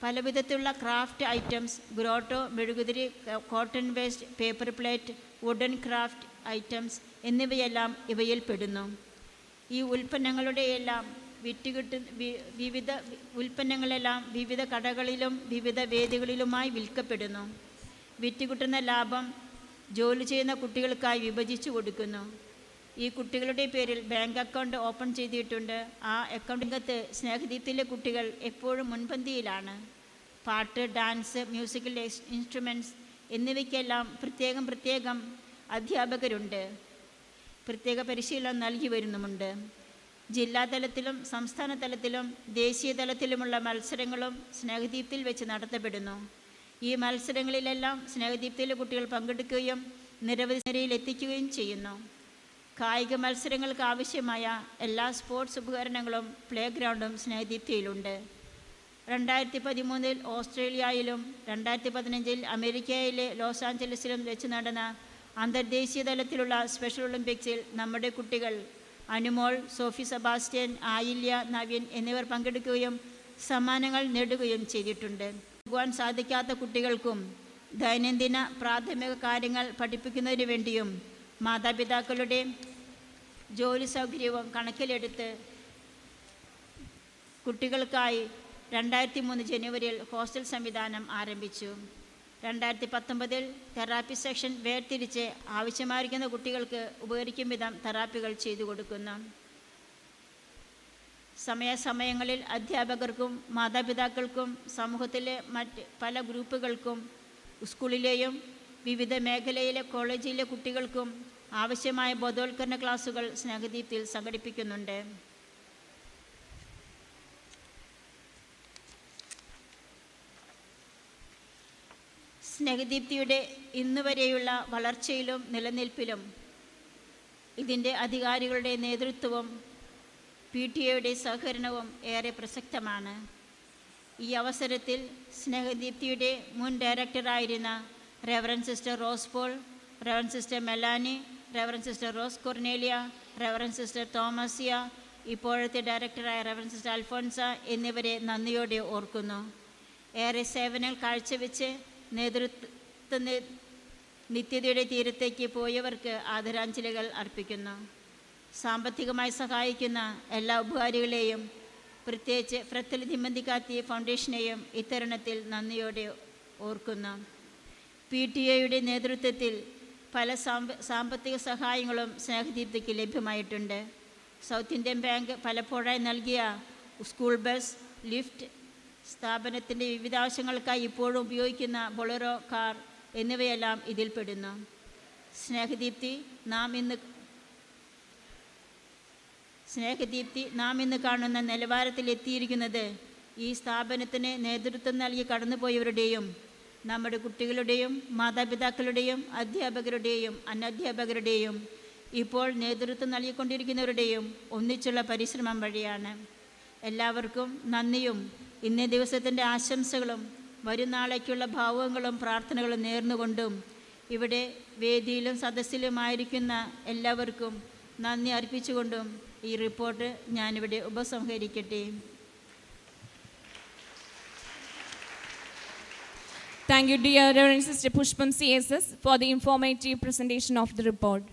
പലവിധത്തിലുള്ള ക്രാഫ്റ്റ് ഐറ്റംസ്, ഗ്രോട്ടോ, മെഴുകുതിരി, cotton waste, paper plate, wooden craft items എന്നിവയെല്ലാം ഇവയിൽ പെടുന്നു. ഈ ഉൽപ്പന്നങ്ങളുടെയെല്ലാം വിവിധ ഉൽപ്പന്നങ്ങളെല്ലാം വിവിധ കടകളിലും വിവിധ വേദികളിലുമായി വിൽക്കപ്പെടുന്നു. വിറ്റുകിട്ടുന്ന ലാഭം ജോലി ചെയ്യുന്ന കുട്ടികൾക്കായി വിഭജിച്ചു കൊടുക്കുന്നു. ഈ കുട്ടികളുടെ പേരിൽ ബാങ്ക് അക്കൗണ്ട് ഓപ്പൺ ചെയ്തിട്ടുണ്ട്. ആ അക്കൗണ്ട് രംഗത്ത് സ്നേഹദീപ്തിയിലെ കുട്ടികൾ എപ്പോഴും മുൻപന്തിയിലാണ്. പാട്ട്, ഡാൻസ്, മ്യൂസിക്കൽ ഇൻസ്ട്രുമെൻറ്റ്സ് എന്നിവയ്ക്കെല്ലാം പ്രത്യേകം അധ്യാപകരുണ്ട്. പ്രത്യേക പരിശീലനം നൽകി വരുന്നുമുണ്ട്. ജില്ലാതലത്തിലും സംസ്ഥാന തലത്തിലും ദേശീയ തലത്തിലുമുള്ള മത്സരങ്ങളും സ്നേഹദീപ്തിയിൽ വെച്ച് നടത്തപ്പെടുന്നു. ഈ മത്സരങ്ങളിലെല്ലാം സ്നേഹദീപ്തിയിലെ കുട്ടികൾ പങ്കെടുക്കുകയും നിരവധി നിരയിൽ എത്തിക്കുകയും ചെയ്യുന്നു. കായിക മത്സരങ്ങൾക്ക് ആവശ്യമായ എല്ലാ സ്പോർട്സ് ഉപകരണങ്ങളും പ്ലേ ഗ്രൗണ്ടും സ്നേഹദീപ്തിയിലുണ്ട്. 2013 ഓസ്ട്രേലിയയിലും 2015 അമേരിക്കയിലെ ലോസ് ആഞ്ചലസിലും വെച്ച് നടന്ന അന്തർദേശീയ തലത്തിലുള്ള സ്പെഷ്യൽ ഒളിമ്പിക്സിൽ നമ്മുടെ കുട്ടികൾ അനുമോൾ, സോഫി സെബാസ്റ്റ്യൻ, ആയില്യ, നവീൻ എന്നിവർ പങ്കെടുക്കുകയും സമ്മാനങ്ങൾ നേടുകയും ചെയ്തിട്ടുണ്ട്. പോകുവാൻ സാധിക്കാത്ത കുട്ടികൾക്കും ദൈനംദിന പ്രാഥമിക കാര്യങ്ങൾ പഠിപ്പിക്കുന്നതിന് വേണ്ടിയും മാതാപിതാക്കളുടെ ജോലി സൗകര്യവും കണക്കിലെടുത്ത് കുട്ടികൾക്കായി 2003 ജനുവരിയിൽ ഹോസ്റ്റൽ സംവിധാനം ആരംഭിച്ചു. 2019 തെറാപ്പി സെക്ഷൻ വേർതിരിച്ച് ആവശ്യമായിരിക്കുന്ന കുട്ടികൾക്ക് ഉപകരിക്കും വിധം തെറാപ്പികൾ ചെയ്തു കൊടുക്കുന്നു. സമയാസമയങ്ങളിൽ അധ്യാപകർക്കും മാതാപിതാക്കൾക്കും സമൂഹത്തിലെ മറ്റ് പല ഗ്രൂപ്പുകൾക്കും സ്കൂളിലെയും വിവിധ മേഖലയിലെ കോളേജിലെ കുട്ടികൾക്കും ആവശ്യമായ ബോധവൽക്കരണ ക്ലാസുകൾ സ്നേഹദീപ്തിയിൽ സംഘടിപ്പിക്കുന്നുണ്ട്. സ്നേഹദീപ്തിയുടെ ഇന്നുവരെയുള്ള വളർച്ചയിലും നിലനിൽപ്പിലും ഇതിൻ്റെ അധികാരികളുടെ നേതൃത്വവും PTA സഹകരണവും ഏറെ പ്രസക്തമാണ്. ഈ അവസരത്തിൽ സ്നേഹദീപ്തിയുടെ മുൻ ഡയറക്ടറായിരുന്ന reverend sister Rose Paul, reverend sister Melanie, reverend sister Rose Cornelia, reverend sister Thomasia, ഇപ്പോഴത്തെ ഡയറക്ടറായ റെവറൻ സിസ്റ്റർ അൽഫോൻസ എന്നിവരെ നന്ദിയോടെ ഓർക്കുന്നു. ഏറെ സേവനങ്ങൾ കാഴ്ചവെച്ച് നിത്യതയുടെ തീരത്തേക്ക് പോയവർക്ക് ആദരാഞ്ജലികൾ അർപ്പിക്കുന്നു. സാമ്പത്തികമായി സഹായിക്കുന്ന എല്ലാ ഉപകാരികളെയും, പ്രത്യേകിച്ച് ഫ്രത്തലി ദിമന്തിക്കാത്തി ഫൗണ്ടേഷനെയും ഇത്തരുണത്തിൽ നന്ദിയോടെ ഓർക്കുന്നു. PTA നേതൃത്വത്തിൽ പല സാമ്പത്തിക സഹായങ്ങളും സ്നേഹദീപ്തിക്ക് ലഭ്യമായിട്ടുണ്ട്. സൗത്ത് ഇന്ത്യൻ ബാങ്ക് പലപ്പോഴായി നൽകിയ സ്കൂൾ ബസ്, ലിഫ്റ്റ്, സ്ഥാപനത്തിൻ്റെ വിവിധ ആവശ്യങ്ങൾക്കായി ഇപ്പോഴും ഉപയോഗിക്കുന്ന ബൊളറോ കാർ എന്നിവയെല്ലാം ഇതിൽപ്പെടുന്നു. സ്നേഹദീപ്തി നാം ഇന്ന് കാണുന്ന നിലവാരത്തിലെത്തിയിരിക്കുന്നത് ഈ സ്ഥാപനത്തിന് നേതൃത്വം നൽകി കടന്നുപോയവരുടെയും നമ്മുടെ കുട്ടികളുടെയും മാതാപിതാക്കളുടെയും അധ്യാപകരുടെയും അനധ്യാപകരുടെയും ഇപ്പോൾ നേതൃത്വം നൽകിക്കൊണ്ടിരിക്കുന്നവരുടെയും ഒന്നിച്ചുള്ള പരിശ്രമം വഴിയാണ്. എല്ലാവർക്കും നന്ദിയും ഇന്നേ ദിവസത്തിൻ്റെ ആശംസകളും വരും നാളേക്കുള്ള ഭാവങ്ങളും പ്രാർത്ഥനകളും നേർന്നുകൊണ്ടും ഇവിടെ വേദിയിലും സദസ്സിലുമായിരിക്കുന്ന എല്ലാവർക്കും നന്ദി അർപ്പിച്ചുകൊണ്ടും ഈ റിപ്പോർട്ട് ഞാനിവിടെ ഉപസംഹരിക്കട്ടെ. Thank you, dear Reverend Sister Pushpam CSS, for the informative presentation of the report.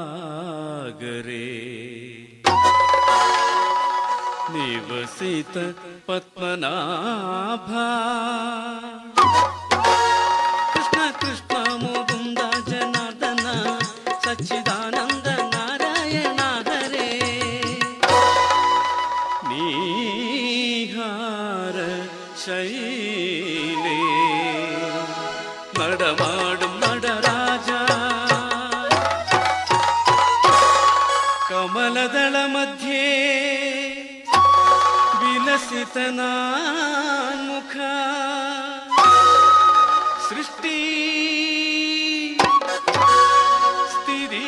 सागरे निवसित पद्मनाभा कृष्ण कृष्ण मुकुन्द जनार्दन सच्चिदानन्द नारायण हरे नीहार शैले നടമാടും നടരാജ കമലദള മധ്യേ വിലസിതനാൻമുഖ സൃഷ്ടി സ്ഥിതി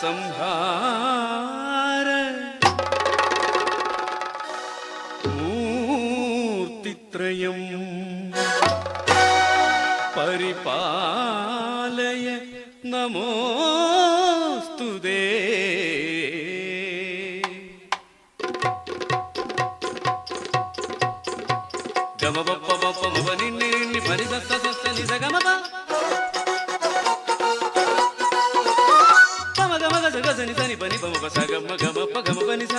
സംഹാര ത്രയം പരിപാലയ നമോസ്തുതേ. ഗമപപ്പമപനി പരിസസ്സനി സഗമപ പമഗമഗ സഗസനി സനി പനി പമപ സഗമ ഗമപ ഗമപനി സ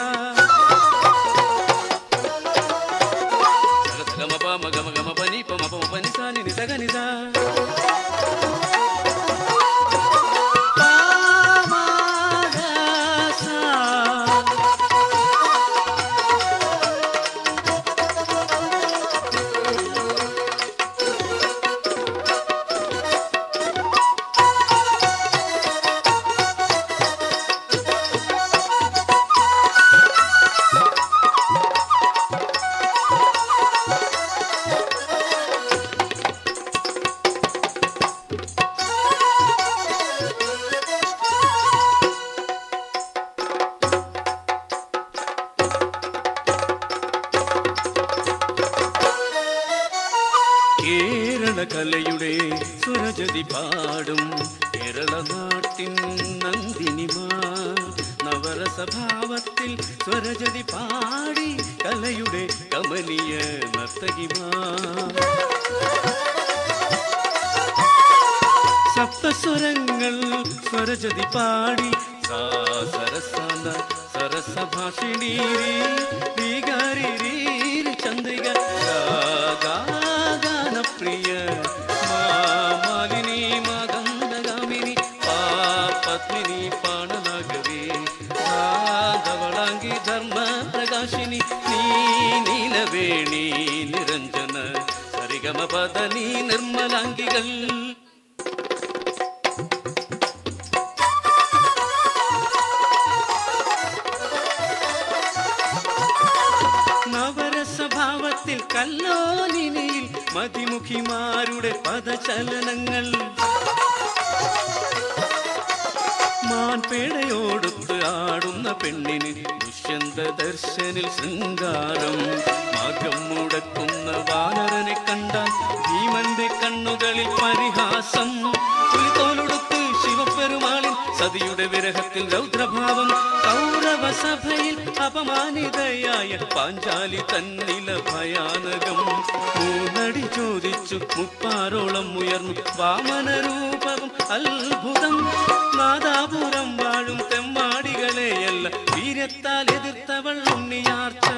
గమ గమ పని పమ పమ పని సా ని సగ ని సా കലയുടെ സ്വരജതി പാടും കേരള നാട്ടിൻ നന്ദിനിമാർ നവരസഭാവത്തിൽ സ്വരജതി പാടി കലയുടെ കമനീയ നർത്തകിമാർ സപ്തസ്വരങ്ങൾ സ്വരജതി പാടി സരസാന സരസഭാഷിണീ ചന്ദ്രിക പ്രിയ മാലിനി മഗന്ധഗാമിനി പത്മിനി പാണലാഗവേ ധവളാംഗി ധർമ്മ പ്രകാശിനി നീ നീലവേണി നിര നിരഞ്ജന സരിഗമ പദനി നിർമ്മലാംഗികൾ. നവരസഭാവത്തിൽ കല്ലോലിനിയിൽ മതിമുഖിമാരുടെ പദചലനങ്ങൾ. മാൻപേടയോടുത്ത് ആടുന്ന പെണ്ണിന് ദുഷ്യന്ത ദർശനിൽ ശൃംഗാരം. മാർഗം മുടക്കുന്ന വാനരനെ കണ്ടാൽ ഭീമന്റെ കണ്ണുകളിൽ പരിഹാസം. പുലിത്തോലൊടുത്ത് ശിവപെരുമാളിൽ സതിയുടെ വിരഹത്തിൽ രൗദ്രഭാവം. കൗരവസഭയിൽ അപമാനിതയായ പാഞ്ചാലി തന്നില ഭയാനകം. മൂന്നടി ചോദിച്ചു മുപ്പാരോളം ഉയർന്നു വാമനരൂപവും അത്ഭുതം. നാദാപുരം വാഴും തെമ്മാടികളെയല്ല വീര്യത്താൽ എതിർത്തവൾ ഉണ്ണിയാർച്ച.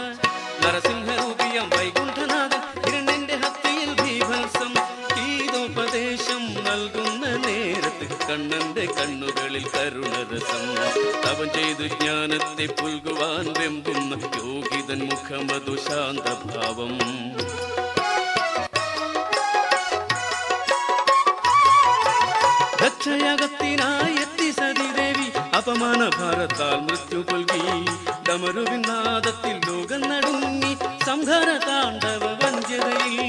നരസിംഹരൂപിയം വൈകുണ്ഠനാഥൻ ഹിരണ്യന്റെ ഹത്യയിൽ ഭീഭത്സം. ഗീതോപദേശം നൽകുന്ന നേരത്ത് കണ്ണന്റെ കണ്ണുകളിൽ കരുണരസം. തപം ചെയ്തു ജ്ഞാനത്തെ പുൽകുവാൻ വെമ്പുന്ന യോഗിതൻ മുഖമതു ശാന്തഭാവം. രക്ഷയകത്തിനായി എത്തി സതീദേവി അപമാന ഭാരത്താൽ മൃത്യു പുൽകി. ഡമരുവിനാദത്തിൽ ലോകം നടുങ്ങി സംഹാര താണ്ഡവ വഞ്ചതയിൽ.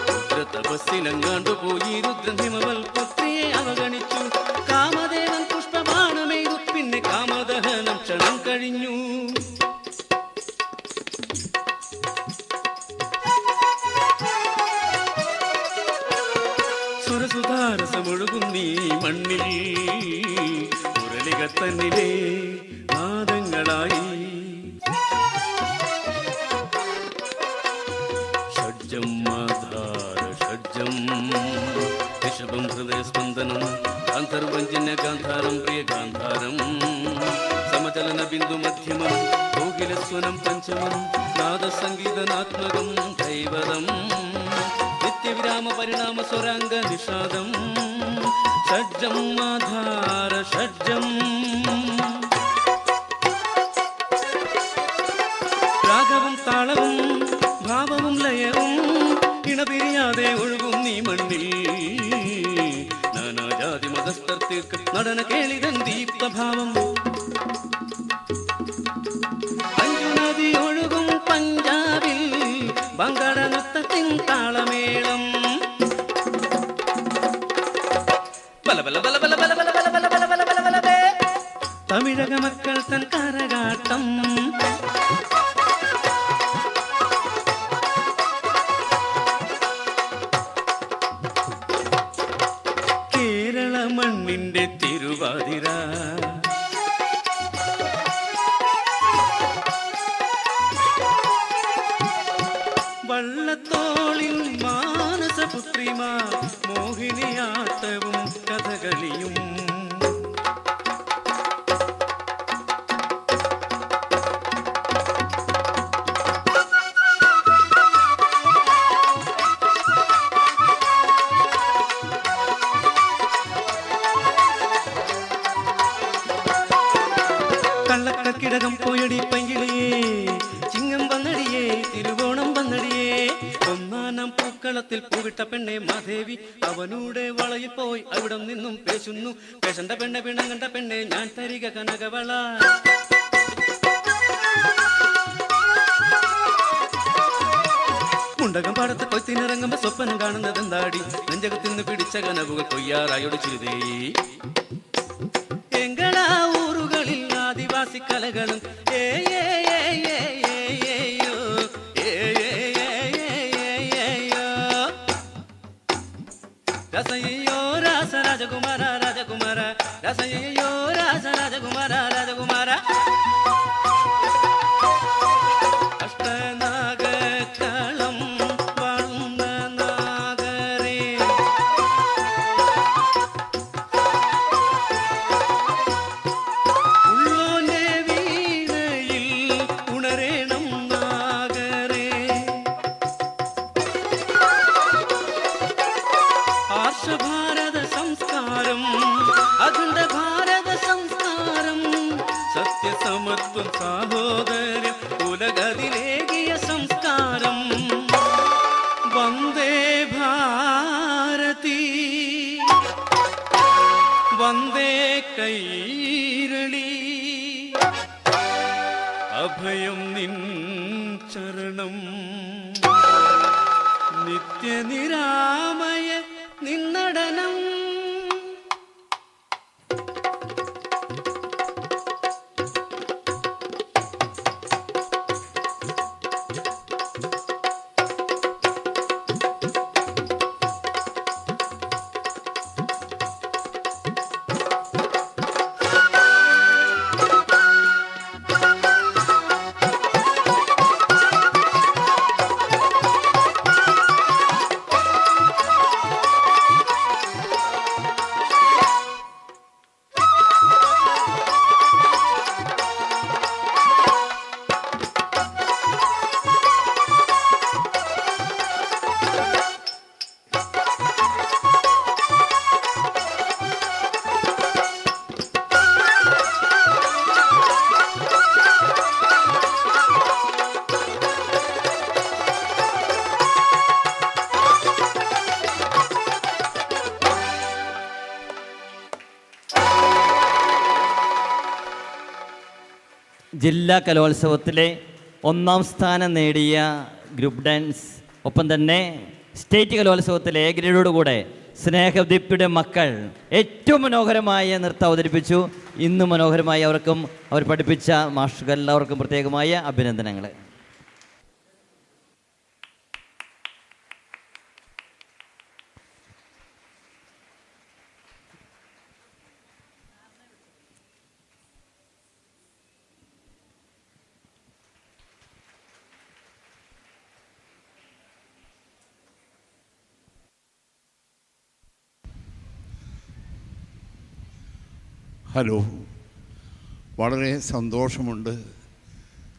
രുദ്രതപസ്സിലങ്ങാണ്ടു പോയി രുദ്രൻ ഹിമവൽ പുത്രിയെ അവഗണിച്ചു. കാമദേവൻ പുഷ്പബാണമെയ്തു പിന്നെ കാമദഹനം ക്ഷണം കഴിഞ്ഞു. സുരസുധാരസമൊഴുകും നീ മണ്ണിൽ മുരളിക തന്നിലെ നാദങ്ങളായി. ഷഡ്ജം മാധാര ഷഡ്ജം ഋഷഭം ഹൃദയസ്പന്ദനം ഗാന്ധർവഞ്ജന്യ ഗാന്ധാരം പ്രിയ ഗാന്ധാരം. സമചലന ബിന്ദു മധ്യമം കോകിലസ്വനം പഞ്ചമം നാദസംഗീതനാത്മകം ദൈവതം. നിത്യവിരാമ പരിണാമ സ്വരാംഗ നിഷാദം. ഷഡ്ജം ആധാര ഷഡ്ജം. രാഗവും താളവും ഭാവവും ലയവും ഇണപിരിയാതെ ഒഴുകും നീ മണ്ണിൽ. നാനാജാതി മതസ്ഥർക്ക് നടന കേളിതൻ ദീപ്തഭാവം. അഞ്ജുനദി ഒഴുകും പഞ്ചാബിൽ ബംഗാള നൃത്തത്തിൻ താളമേളം. തമിഴക മക്കൾ തൻ കരകാട്ടം. കേരള മണ്ണിന്റെ തിരുവാതിര. വള്ളത്തോളിൽ മാനസപുത്രിമാർ മോഹിനിയാട്ടവും കഥകളിയും. കള്ളക്കിടകം പോയടി പങ്കിളിയേ ചിങ്ങം വന്നടിയേ തിരുവോണം വന്നടിയേ. ഒന്നാനം പൂക്കളത്തിൽ പൂവിട്ട പെണ്ണെ മാധേവി അവനൂടെ വളയിൽ പോയി അവിടെ നിന്നും പേശുന്നു. പേശണ്ട പെണ്ണെ പിണങ്ങണ്ട പെണ്ണെ ഞാൻ തരിക കനകവള. മുണ്ടകം പാടത്ത് കൊയ്ത്തിനിറങ്ങുമ്പോ സ്വപ്നം കാണുന്നതെന്താടി. നെഞ്ചകത്തിന്ന് പിടിച്ച കനവുകൾ കൊയ്യാറായോട് ചിരുതേ. എങ്കളാ ഊറുകളിൽ ആദിവാസി കലകളും രസയ്യോ രാസ രാജകുമാര രാജകുമാര രസയ്യോ രാസ രാജകുമാര രാജകുമാര. അഷ്ടനാഗക്കളം വാഴുന്ന നാഗരേ ഉള്ളോന്റെ വീണയിൽ അഭയം നിൻ ചരണം നിത്യനിരാമയ നിന്നടനം. ജില്ലാ കലോത്സവത്തിലെ 1ാം സ്ഥാനം നേടിയ ഗ്രൂപ്പ് ഡാൻസ്, ഒപ്പം തന്നെ സ്റ്റേറ്റ് കലോത്സവത്തിലെ എ ഗ്രേഡോടുകൂടെ സ്നേഹദീപ്തിയുടെ മക്കൾ ഏറ്റവും മനോഹരമായ നൃത്തം അവതരിപ്പിച്ചു. ഇന്ന് മനോഹരമായി അവർക്കും അവർ പഠിപ്പിച്ച മാഷുകൾ എല്ലാവർക്കും പ്രത്യേകമായ അഭിനന്ദനങ്ങൾ. ഹലോ, വളരെ സന്തോഷമുണ്ട്.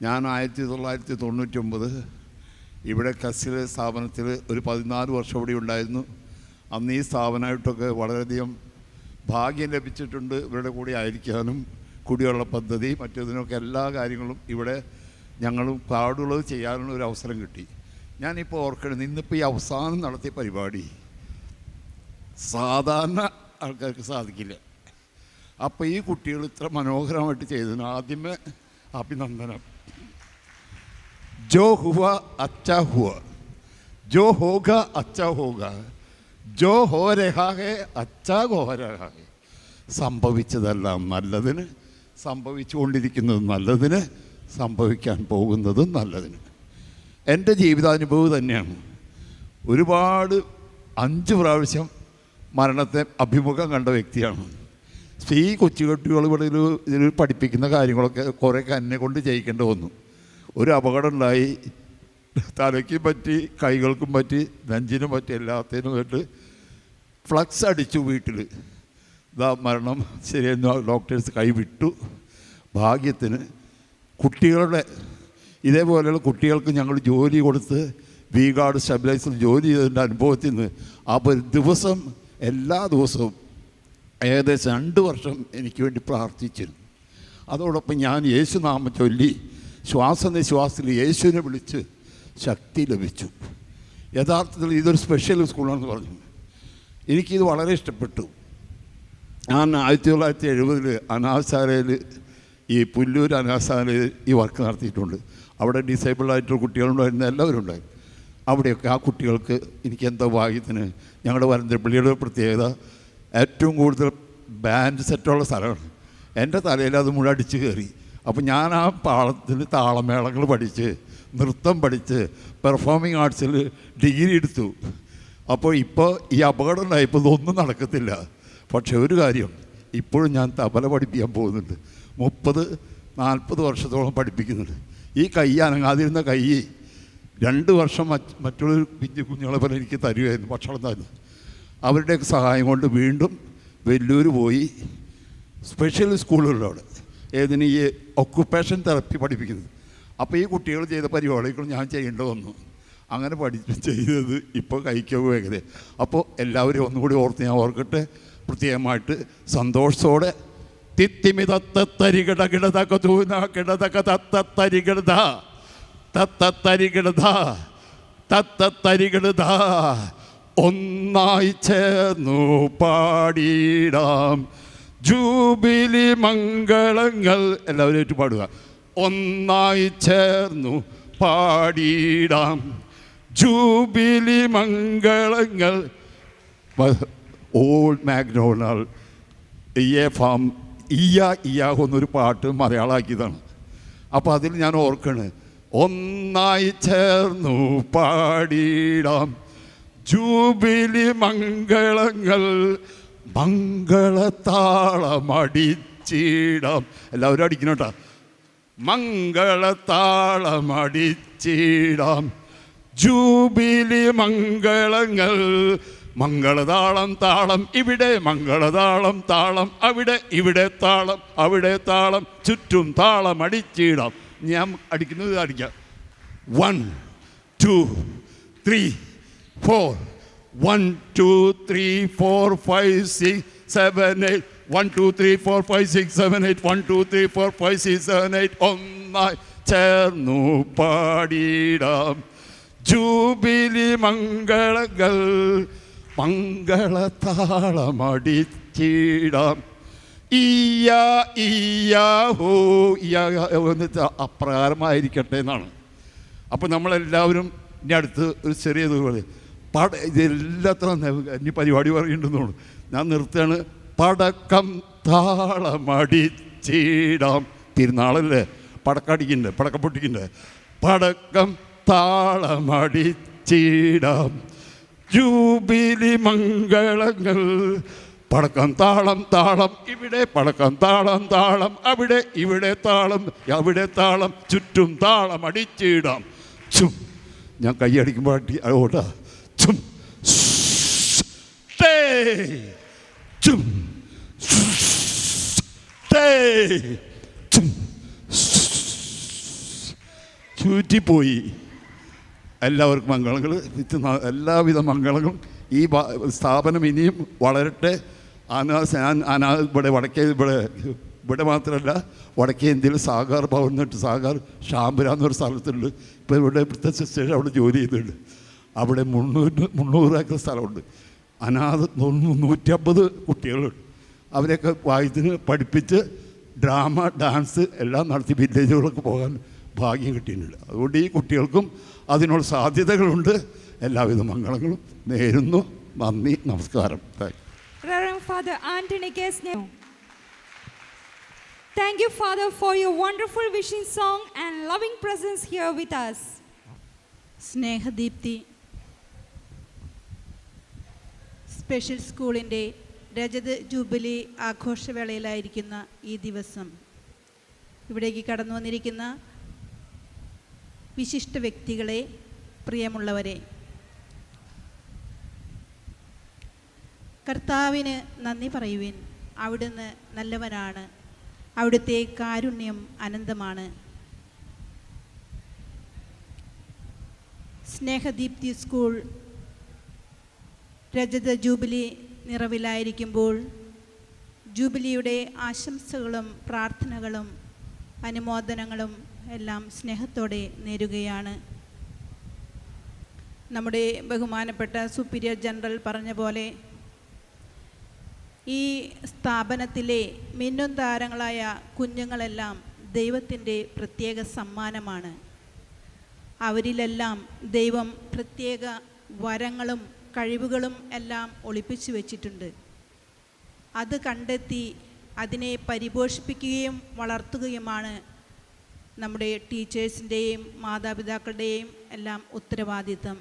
ഞാൻ 1999 ഇവിടെ കസിൽ സ്ഥാപനത്തിൽ ഒരു 14 വർഷം ഇവിടെ ഉണ്ടായിരുന്നു. അന്ന് ഈ സ്ഥാപനമായിട്ടൊക്കെ വളരെയധികം ഭാഗ്യം ലഭിച്ചിട്ടുണ്ട്. ഇവരുടെ കൂടെ ആയിരിക്കാനും കുടിവെള്ള പദ്ധതി മറ്റതിനൊക്കെ എല്ലാ കാര്യങ്ങളും ഇവിടെ ഞങ്ങൾ പാടുള്ളത് ചെയ്യാനുള്ള ഒരു അവസരം കിട്ടി. ഞാനിപ്പോൾ ഓർക്കണം, ഇന്നിപ്പോൾ ഈ അവസാനം നടത്തിയ പരിപാടി സാധാരണ ആൾക്കാർക്ക് സാധിക്കില്ല. അപ്പോൾ ഈ കുട്ടികൾ ഇത്ര മനോഹരമായിട്ട് ചെയ്തതിന് ആദ്യമേ അഭിനന്ദനം. ജോ ഹുവ അച്ഛാ ഹുവ, ജോ ഹോഗ അച്ഛാ ഹോഗ, ജോ ഹോ രഹാ ഹേ അച്ഛാ ഹോ രഹാ ഹേ. സംഭവിച്ചതെല്ലാം നല്ലതിന്, സംഭവിച്ചുകൊണ്ടിരിക്കുന്നത് നല്ലതിന്, സംഭവിക്കാൻ പോകുന്നതും നല്ലതിന്. എൻ്റെ ജീവിതാനുഭവം തന്നെയാണ്. ഒരുപാട് 5 പ്രാവശ്യം മരണത്തെ അഭിമുഖം കണ്ട വ്യക്തിയാണ്. ഈ കൊച്ചുകുട്ടികൾ ഇവിടെ ഇതിൽ പഠിപ്പിക്കുന്ന കാര്യങ്ങളൊക്കെ കുറേയൊക്കെ എന്നെ കൊണ്ട് ചെയ്യിക്കേണ്ടി വന്നു. ഒരു അപകടം ഉണ്ടായി, തലയ്ക്കും പറ്റി, കൈകൾക്കും പറ്റി, നെഞ്ചിനും പറ്റി, എല്ലാത്തിനും ആയിട്ട് ഫ്ലക്സ് അടിച്ചു വീട്ടിൽ. ഇതാ മരണം ശരിയെന്ന് ഡോക്ടേഴ്സ് കൈവിട്ടു. ഭാഗ്യത്തിന് കുട്ടികളുടെ ഇതേപോലെയുള്ള കുട്ടികൾക്ക് ഞങ്ങൾ ജോലി കൊടുത്ത് വി-ഗാർഡ് സ്റ്റെബിലൈസർ ജോലി ചെയ്തതിൻ്റെ അനുഭവത്തിൽ നിന്ന് ദിവസം എല്ലാ ദിവസവും ഏകദേശം 2 വർഷം എനിക്ക് വേണ്ടി പ്രാർത്ഥിച്ചിരുന്നു. അതോടൊപ്പം ഞാൻ യേശുനാമം ചൊല്ലി ശ്വാസനിശ്വാസത്തിൽ യേശുവിനെ വിളിച്ച് ശക്തി ലഭിച്ചു. യഥാർത്ഥത്തിൽ ഇതൊരു സ്പെഷ്യൽ സ്കൂളാണെന്ന് പറഞ്ഞു. എനിക്കിത് വളരെ ഇഷ്ടപ്പെട്ടു. ഞാൻ 1970 അനാഥാലയയിൽ, ഈ പുല്ലൂർ അനാഥാലയയിൽ ഈ വർക്ക് നടത്തിയിട്ടുണ്ട്. അവിടെ ഡിസേബിൾഡായിട്ടുള്ള കുട്ടികളുണ്ടായിരുന്ന എല്ലാവരും ഉണ്ടായിരുന്നു. അവിടെയൊക്കെ ആ കുട്ടികൾക്ക് എനിക്ക് എന്തോ ഭാഗ്യത്തിന് ഞങ്ങളുടെ വരന്തരപ്പള്ളിയുടെ പ്രത്യേകത ഏറ്റവും കൂടുതൽ ബാൻഡ് സെറ്റുള്ള സ്ഥലമാണ്. എൻ്റെ തലയിൽ അത് മുഴുവൻ അടിച്ച് കയറി. അപ്പോൾ ഞാൻ ആ പാളത്തിൽ താളമേളങ്ങൾ പഠിച്ച്, നൃത്തം പഠിച്ച്, പെർഫോമിംഗ് ആർട്സിൽ ഡിഗ്രി എടുത്തു. അപ്പോൾ ഇപ്പോൾ ഈ അപകടം ഉണ്ടായപ്പോൾ ഇതൊന്നും നടക്കത്തില്ല. പക്ഷേ ഒരു കാര്യം, ഇപ്പോഴും ഞാൻ തബല പഠിപ്പിക്കാൻ പോകുന്നുണ്ട്. 30-40 വർഷത്തോളം പഠിപ്പിക്കുന്നുണ്ട്. ഈ കൈ അനങ്ങാതിരുന്ന കൈ 2 വർഷം മറ്റുള്ള കുഞ്ഞുങ്ങളെ പോലെ എനിക്ക് തരുമായിരുന്നു, ഭക്ഷണം തരുന്നു. അവരുടെയൊക്കെ സഹായം കൊണ്ട് വീണ്ടും വെല്ലൂർ പോയി സ്പെഷ്യൽ സ്കൂളുകളവിടെ ഏതിന് ഈ ഒക്കുപ്പേഷൻ തെറപ്പി പഠിപ്പിക്കുന്നത്. അപ്പോൾ ഈ കുട്ടികൾ ചെയ്ത പരിപാടികൾ ഞാൻ ചെയ്യേണ്ടി വന്നു. അങ്ങനെ ചെയ്തത് ഇപ്പോൾ കൈക്ക് വേഗത. അപ്പോൾ എല്ലാവരും ഒന്നുകൂടി ഓർത്ത് ഞാൻ ഓർക്കട്ടെ, പ്രത്യേകമായിട്ട് സന്തോഷത്തോടെ തിത്തിമിതത്തരികിട കിടതക തൂന കിടതക തത്തരികിട തത്തരികിട തത്തരികിട ഒന്നായി ചേർന്നു പാടിയിടാം ജൂബിലി മംഗളങ്ങൾ. എല്ലാവരും പാടുക. ഒന്നായി ചേർന്നു പാടിയിടാം ജൂബിലി മംഗളങ്ങൾ. ഓൾഡ് മാക്ഡൊണാൾഡ് ഫാം ഇയാഹൊന്നൊരു പാട്ട് മലയാളമാക്കിയതാണ്. അപ്പോൾ അതിൽ ഞാൻ ഓർക്കണ്, ഒന്നായി ചേർന്നു പാടിയിടാം ജൂബിലി മംഗളങ്ങൾ, മംഗളത്താളമടിച്ചിടാം. എല്ലാവരും അടിക്കണം കേട്ടോ. മംഗളത്താളമടിച്ചിടാം ജൂബിലി മംഗളങ്ങൾ. മംഗളതാളം താളം ഇവിടെ, മംഗളതാളം താളം അവിടെ, ഇവിടെ താളം അവിടെ താളം, ചുറ്റും താളം അടിച്ചിടാം. ഞാൻ അടിക്കുന്നത് അടിക്കാം. 1 2 3 4 1 2 3 4 5 6 7 8 1 2 3 4 5 6 7 8 1 2 3 4 5 6 7 8. ഒന്നായി ചേർന്നു പാടിടാം ജൂബിലി മംഗളങ്ങൾ, മംഗളതാളമടിച്ചിടാം. ഈയാഹോ എന്ന് അപ്രകാരമായിരിക്കട്ടെ എന്നാണ്. അപ്പോൾ നമ്മളെല്ലാവരും ഇനി അടുത്ത് ഒരു ചെറിയ ഇതുപോലെ ഇതെല്ലാത്തിനും ഇനി പരിപാടി പറയുന്നുണ്ടെന്നുള്ളൂ. ഞാൻ നിർത്തുകയാണ്. പടക്കം താളമടിച്ചിടാം. തിരുനാളല്ലേ, പടക്കടിക്കണ്ടേ, പടക്കം പൊട്ടിക്കണ്ടേ. പടക്കം താളമടിച്ചിടാം ജൂബിലി മംഗളങ്ങൾ. പടക്കം താളം താളം ഇവിടെ, പടക്കം താളം താളം അവിടെ, ഇവിടെ താളം അവിടെ താളം, ചുറ്റും താളം അടിച്ചിടാം. ചും ഞാൻ കൈ അടിക്കുമ്പോൾ ഓട്ടാ. ചും ടേ ചും ടേ ചും. ചുറ്റിപ്പോയി. എല്ലാവർക്കും മംഗളങ്ങൾ, എല്ലാവിധ മംഗളങ്ങളും. ഈ സ്ഥാപനം ഇനിയും വളരട്ടെ. ഇവിടെ ഇവിടെ മാത്രമല്ല, വടക്കേ ഇന്ത്യയിൽ സാഗർ ഭവൻ എന്നിട്ട് സാഗർ ഷാംബുര എന്നൊരു സ്ഥലത്തുണ്ട്. ഇപ്പോൾ ഇവിടെ ഇവിടുത്തെ സിസ്റ്റേഴ്സ് അവിടെ ജോലി ചെയ്യുന്നുണ്ട്. അവിടെ 300 ഏക്കർ സ്ഥലമുണ്ട്. 150 കുട്ടികളുണ്ട്. അവരെയൊക്കെ വായിത്തിന് പഠിപ്പിച്ച് ഡ്രാമ, ഡാൻസ് എല്ലാം നടത്തി വില്ലേജുകളൊക്കെ പോകാൻ ഭാഗ്യം കിട്ടിയിട്ടുണ്ട്. അതുകൊണ്ട് ഈ കുട്ടികൾക്കും അതിനുള്ള സാധ്യതകളുണ്ട്. എല്ലാവിധ മംഗളങ്ങളും നേരുന്നു. നന്ദി, നമസ്കാരം. Reverend Father Anthony Kesne. Thank you, Father, for your wonderful wishing song and loving presence here with us. Snehadeepthi special സ്കൂളിൻ്റെ രജത ജൂബിലി ആഘോഷവേളയിലായിരിക്കുന്ന ഈ ദിവസം ഇവിടേക്ക് കടന്നു വന്നിരിക്കുന്ന വിശിഷ്ട വ്യക്തികളെ, പ്രിയമുള്ളവരെ, കർത്താവിന് നന്ദി പറയുവിൻ. അവിടുന്ന് നല്ലവനാണ്, അവിടുത്തെ കാരുണ്യം അനന്തമാണ്. സ്നേഹദീപ്തി സ്കൂൾ രജത ജൂബിലി നിറവിലായിരിക്കുമ്പോൾ ജൂബിലിയുടെ ആശംസകളും പ്രാർത്ഥനകളും അനുമോദനങ്ങളും എല്ലാം സ്നേഹത്തോടെ നേരുകയാണ്. നമ്മുടെ ബഹുമാനപ്പെട്ട സുപ്പീരിയർ ജനറൽ പറഞ്ഞ പോലെ ഈ സ്ഥാപനത്തിലെ മിന്നും താരങ്ങളായ കുഞ്ഞുങ്ങളെല്ലാം ദൈവത്തിൻ്റെ പ്രത്യേക സമ്മാനമാണ്. അവരിലെല്ലാം ദൈവം പ്രത്യേക വരങ്ങളും കഴിവുകളും എല്ലാം ഒളിപ്പിച്ചു വച്ചിട്ടുണ്ട്. അത് കണ്ടെത്തി അതിനെ പരിപോഷിപ്പിക്കുകയും വളർത്തുകയുമാണ് നമ്മുടെ ടീച്ചേഴ്സിൻ്റെയും മാതാപിതാക്കളുടെയും എല്ലാം ഉത്തരവാദിത്തം.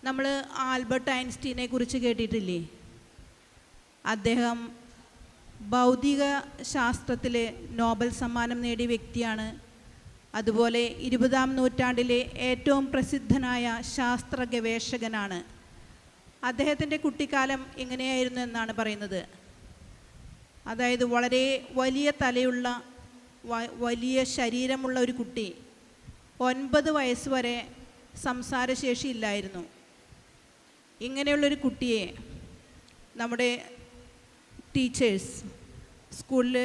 നമ്മൾ ആൽബർട്ട് ഐൻസ്റ്റീനെ കുറിച്ച് കേട്ടിട്ടില്ലേ? അദ്ദേഹം ഭൗതിക ശാസ്ത്രത്തിൽ നോബൽ സമ്മാനം നേടിയ വ്യക്തിയാണ്. അതുപോലെ 20-ാം നൂറ്റാണ്ടിലെ ഏറ്റവും പ്രസിദ്ധനായ ശാസ്ത്ര ഗവേഷകനാണ്. അദ്ദേഹത്തിൻ്റെ കുട്ടിക്കാലം എങ്ങനെയായിരുന്നു എന്നാണ് പറയുന്നത്. അതായത് വളരെ വലിയ തലയുള്ള വലിയ ശരീരമുള്ള ഒരു കുട്ടി, 9 വയസ്സ് വരെ സംസാരശേഷി ഇല്ലായിരുന്നു. ഇങ്ങനെയുള്ളൊരു കുട്ടിയെ നമ്മുടെ ടീച്ചേഴ്സ് സ്കൂളിൽ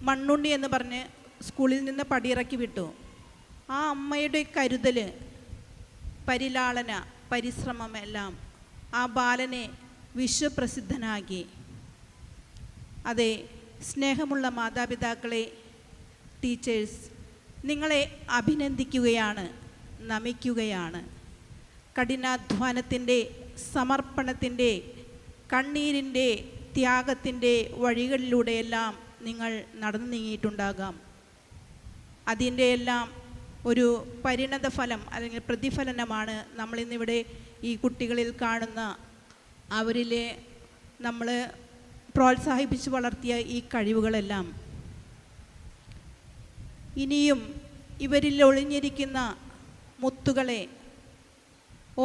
മണ്ണുണ്ണി എന്ന് പറഞ്ഞ് സ്കൂളിൽ നിന്ന് പടിയിറക്കി വിട്ടു. ആ അമ്മയുടെ കരുതൽ, പരിലാളന, പരിശ്രമം എല്ലാം ആ ബാലനെ വിശ്വപ്രസിദ്ധനാക്കി. അതെ, സ്നേഹമുള്ള മാതാപിതാക്കളെ, ടീച്ചേഴ്സ്, നിങ്ങളെ അഭിനന്ദിക്കുകയാണ്, നമിക്കുകയാണ്. കഠിനാധ്വാനത്തിൻ്റെ, സമർപ്പണത്തിൻ്റെ, കണ്ണീരിൻ്റെ, ത്യാഗത്തിൻ്റെ വഴികളിലൂടെയെല്ലാം നിങ്ങൾ നടന്നു നീങ്ങിയിട്ടുണ്ടാകാം. അതിൻ്റെ എല്ലാം ഒരു പരിണത ഫലം അല്ലെങ്കിൽ പ്രതിഫലനമാണ് നമ്മളിന്നിവിടെ ഈ കുട്ടികളിൽ കാണുന്ന, അവരിലെ നമ്മൾ പ്രോത്സാഹിപ്പിച്ച് വളർത്തിയ ഈ കഴിവുകളെല്ലാം. ഇനിയും ഇവരിൽ ഒളിഞ്ഞിരിക്കുന്ന മുത്തുകളെ,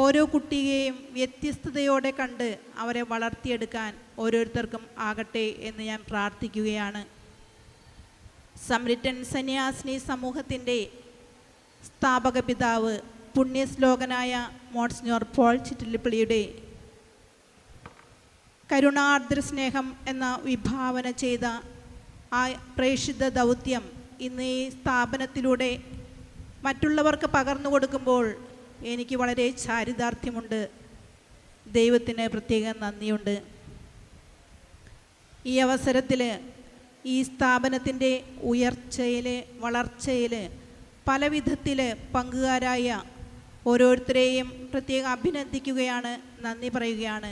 ഓരോ കുട്ടിയെയും വ്യത്യസ്തതയോടെ കണ്ട് അവരെ വളർത്തിയെടുക്കാൻ ഓരോരുത്തർക്കും ആകട്ടെ എന്ന് ഞാൻ പ്രാർത്ഥിക്കുകയാണ്. സമരിറ്റൻ സന്യാസിനി സമൂഹത്തിൻ്റെ സ്ഥാപക പിതാവ് പുണ്യശ്ലോകനായ മോൺസിഞ്ഞോർ പോൾ ചിറ്റിലപ്പള്ളിയുടെ കരുണാർദ്ര സ്നേഹം എന്ന വിഭാവന ചെയ്ത ആ പ്രേക്ഷിത ദൗത്യം ഇന്ന് ഈ സ്ഥാപനത്തിലൂടെ മറ്റുള്ളവർക്ക് പകർന്നു കൊടുക്കുമ്പോൾ എനിക്ക് വളരെ ചാരിതാർത്ഥ്യമുണ്ട്. ദൈവത്തിന് പ്രത്യേകം നന്ദിയുണ്ട്. ഈ അവസരത്തിൽ ഈ സ്ഥാപനത്തിൻ്റെ ഉയർച്ചയിൽ, വളർച്ചയിൽ പല വിധത്തിൽ പങ്കുകാരായ ഓരോരുത്തരെയും പ്രത്യേകം അഭിനന്ദിക്കുകയാണ്, നന്ദി പറയുകയാണ്.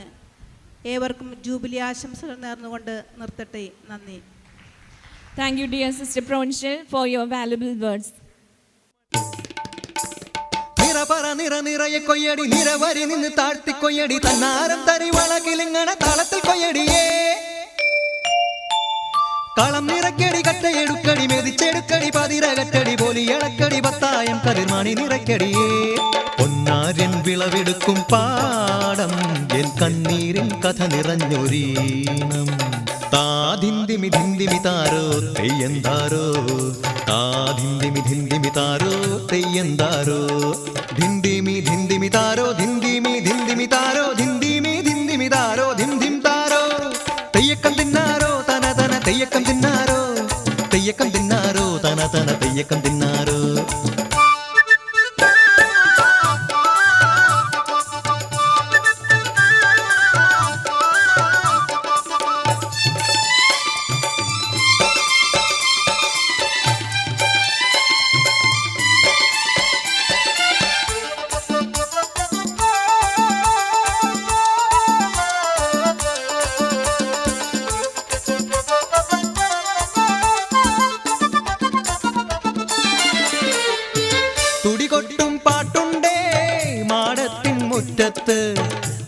ഏവർക്കും ജൂബിലി ആശംസകൾ നേർന്നുകൊണ്ട് നിർത്തട്ടെ. നന്ദി. Thank you, dear Sister Provincial, for your valuable words. നിറയെ കൊയ്യടി, നിരവരി നിന്ന് താഴ്ത്തി കൊയ്യടി, തന്നാരം തരി വളകിലിങ്ങണ താളത്തിൽ കൊയ്യടിയേ. കളം നിറക്കടി, കട്ടയെടുക്കടി, മെതിച്ചെടുക്കടി, പതിരകറ്റടി, പോലിയളക്കടി, പത്തായം കതിർമണി നിറക്കടിയേ. പൊന്നാര്യൻ വിളവെടുക്കും പാടം, എൻ കണ്ണീരിൻ കഥ നിറഞ്ഞൊരീണം. താതിന്തിമി ധിന്തിമി താരോ തെയ്യന്താരോ, താതിന്തിമി ധിന്തിമി താരോ തെയ്യന്താരോ, ധിന്തിമി ധിന്തിമി താരോ, ധിന്തിമി ധിന്തിമി താരോ, ധിന്തിമി ധിന്തിമി താരോ, ധിന്തിം താരോ. തെയ്യക്കം തിന്നാരോ തന തന തെയ്യക്കം തിന്നാരോ, തെയ്യക്കം തിന്നാരോ തന തന തെയ്യക്കം തിന്നാരോ. തുടികൊട്ടും പാട്ടുണ്ടേ മാടത്തിൻ മുറ്റത്ത്,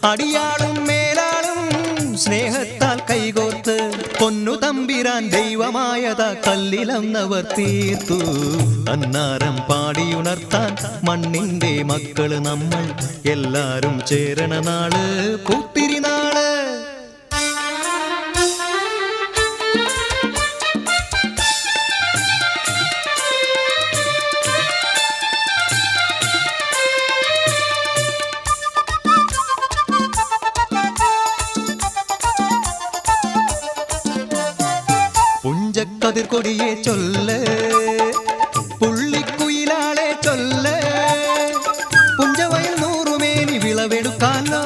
അടിയാളും മേലാളും സ്നേഹത്താൽ കൈകോർത്ത്, പൊന്നു തമ്പിരാൻ ദൈവമായതാ കല്ലിലന്നവർ തീർത്തു. അന്നാരം പാടിയുണർത്താൻ മണ്ണിന്റെ മക്കള് നമ്മൾ എല്ലാരും ചേരണ നാള്, പൂത്തിരിനാള്. പുഞ്ചക്കതിർകൊടിയെ ചൊല്ല്, പുള്ളിക്കുയിലാളെ ചൊല്ല്, പുഞ്ചവയൽ നൂറുമേനി വിളവെടുക്കാലോ,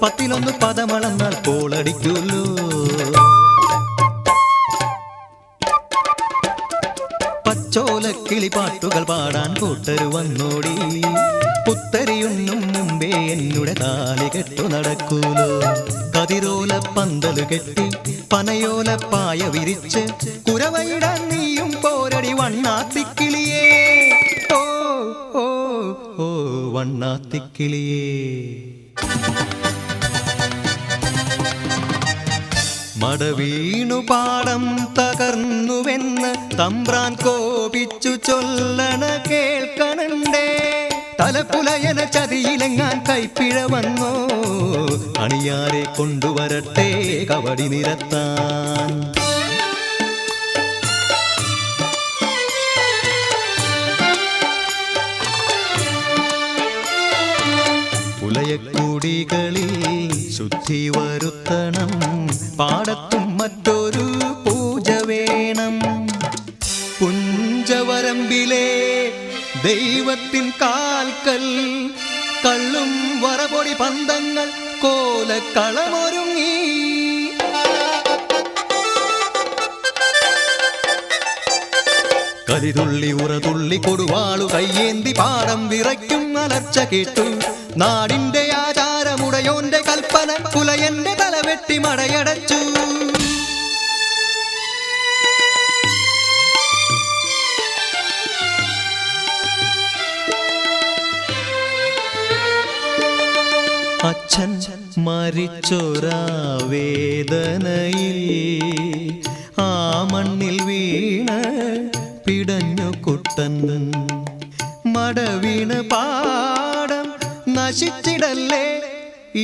10 പദമളന്നാൽ കോളടിക്കൂല്ലോ. പച്ചോലക്കിളി പാട്ടുകൾ പാടാൻ കൂട്ടരു വന്നോടി, പുത്തരിയുണ്ണും മുമ്പേ എന്നുടെ താലി കെട്ടു നടക്കൂലോ. കതിരോല പന്തല് കെട്ടി പനയോല പായ വിരിച്ച്, കുരവയിടാൻ നീയും പോരടി വണ്ണാത്തിക്കിളിയേ. ഓ ഓ ഓ വണ്ണാത്തിക്കിളിയേ. മടവീണു പാടം തകർന്നുവെന്ന് തമ്പ്രാൻ കോപിച്ചു ചൊല്ലണ കേൾക്കണണ്ടേ. തലപ്പുലയന ചതിയിലെങ്ങാൻ കൈപ്പിഴ വന്നോ, അണിയാരെ കൊണ്ടുവരട്ടെ കവടി നിരത്താൻ. പുലയക്കൂടികളിൽ ശുദ്ധി വരുത്തണം, പാടത്തും മറ്റൊരു പൂജ വേണം. പുഞ്ചവരമ്പിലെ ദൈവത്തിൻ കാൽക്കൽ കള്ളും വറപൊടി പന്തങ്ങൾ കോലക്കളമൊരുങ്ങി. കലിതുള്ളി ഉറതുള്ളി കൊടുവാളു കയ്യേന്തി പാടം വിറയ്ക്കും അലർച്ച കേട്ടു. നാടിന്റെ ആചാരമുടയോന്റെ കൽപ്പന കുലയന്റെ തലവെട്ടി മടയടച്ചു. അച്ഛൻ മരിച്ചൊരാ വേദനയിൽ ആ മണ്ണിൽ വീണ് പിടഞ്ഞു കുട്ടൻ. മടവീണ് പാടം നശിച്ചിടല്ലേ,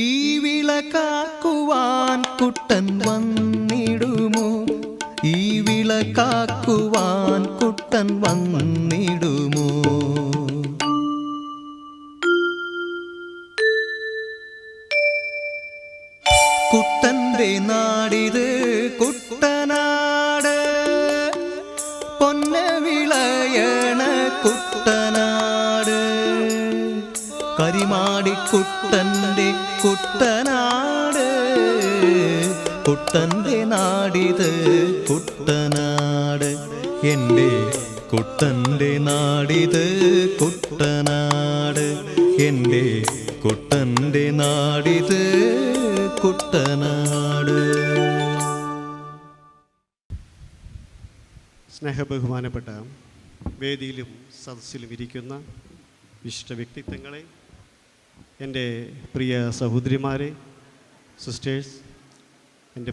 ഈ വിളക്കാക്കുവാൻ കുട്ടൻ വന്നിടുമോ? ഈ വിളക്കാക്കുവാൻ കുട്ടൻ വന്നിടുമോ? കുട്ടന്റെ നാടിത് കുട്ടനാട്, പൊന്ന വിളയണ കുട്ടനാട്. കരിമാടിക്കുട്ടന്റെ കുട്ടനാട്, കുട്ടന്റെ നാടിത് കുട്ടനാട്. എൻ്റെ കുട്ടന്റെ നാടിത് കുട്ടനാട്, എൻ്റെ കുട്ടന്റെ നാടിത് കുട്ടനാട്. സ്നേഹബഹുമാനപ്പെട്ട വേദിയിലും സദസ്സിലും ഇരിക്കുന്ന വിശിഷ്ട വ്യക്തിത്വങ്ങളെ, എൻ്റെ പ്രിയ സഹോദരിമാരെ, സിസ്റ്റേഴ്സ്, എൻ്റെ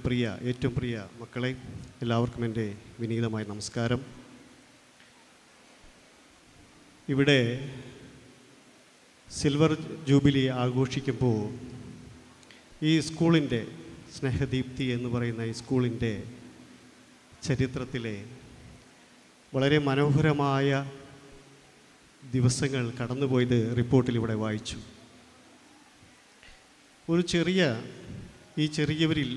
ഏറ്റവും പ്രിയ മക്കളെ, എല്ലാവർക്കും എൻ്റെ വിനീതമായ നമസ്കാരം. ഇവിടെ സിൽവർ ജൂബിലി ആഘോഷിക്കുമ്പോൾ ഈ സ്കൂളിൻ്റെ സ്നേഹദീപ്തി എന്ന് പറയുന്ന ഈ സ്കൂളിൻ്റെ ചരിത്രത്തിലെ വളരെ മനോഹരമായ ദിവസങ്ങൾ കടന്നുപോയത് റിപ്പോർട്ടിൽ ഇവിടെ വായിച്ചു. ഈ ചെറിയവരിൽ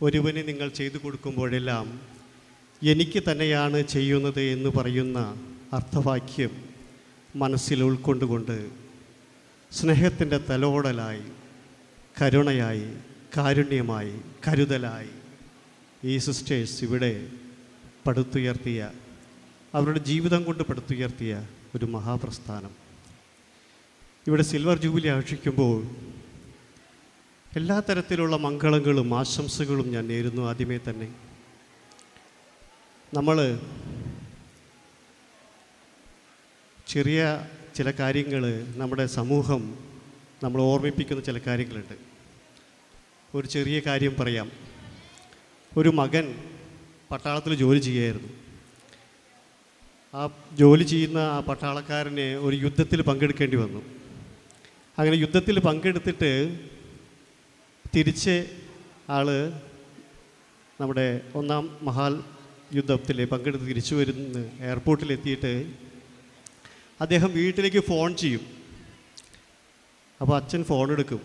ഒരുവന് നിങ്ങൾ ചെയ്തു കൊടുക്കുമ്പോഴെല്ലാം എനിക്ക് തന്നെയാണ് ചെയ്യുന്നത് എന്ന് പറയുന്ന അർത്ഥവാക്യം മനസ്സിൽ ഉൾക്കൊണ്ടുകൊണ്ട് സ്നേഹത്തിൻ്റെ തലോടലായി, കരുണയായി, കാരുണ്യമായി, കരുതലായി ഈ സിസ്റ്റേഴ്സ് ഇവിടെ പടുത്തുയർത്തിയ, അവരുടെ ജീവിതം കൊണ്ട് പടുത്തുയർത്തിയ ഒരു മഹാപ്രസ്ഥാനം. ഇവിടെ സിൽവർ ജൂബിലി ആഘോഷിക്കുമ്പോൾ എല്ലാ തരത്തിലുള്ള മംഗളങ്ങളും ആശംസകളും ഞാൻ നേരുന്നു. ആദ്യമേ തന്നെ നമ്മൾ ചെറിയ ചില കാര്യങ്ങൾ, നമ്മുടെ സമൂഹം നമ്മൾ ഓർമ്മിപ്പിക്കുന്ന ചില കാര്യങ്ങളുണ്ട്. ഒരു ചെറിയ കാര്യം പറയാം. ഒരു മകൻ പട്ടാളത്തിൽ ജോലി ചെയ്യുമായിരുന്നു. ആ ജോലി ചെയ്യുന്ന ആ പട്ടാളക്കാരന് ഒരു യുദ്ധത്തിൽ പങ്കെടുക്കേണ്ടി വന്നു. അങ്ങനെ യുദ്ധത്തിൽ പങ്കെടുത്തിട്ട് തിരിച്ച് നമ്മുടെ ഒന്നാം മഹാൽ യുദ്ധത്തിൽ പങ്കെടുത്ത് തിരിച്ചു വരുന്ന എയർപോർട്ടിലെത്തിയിട്ട് അദ്ദേഹം വീട്ടിലേക്ക് ഫോൺ ചെയ്യും. അപ്പോൾ അച്ഛൻ ഫോൺ എടുക്കും.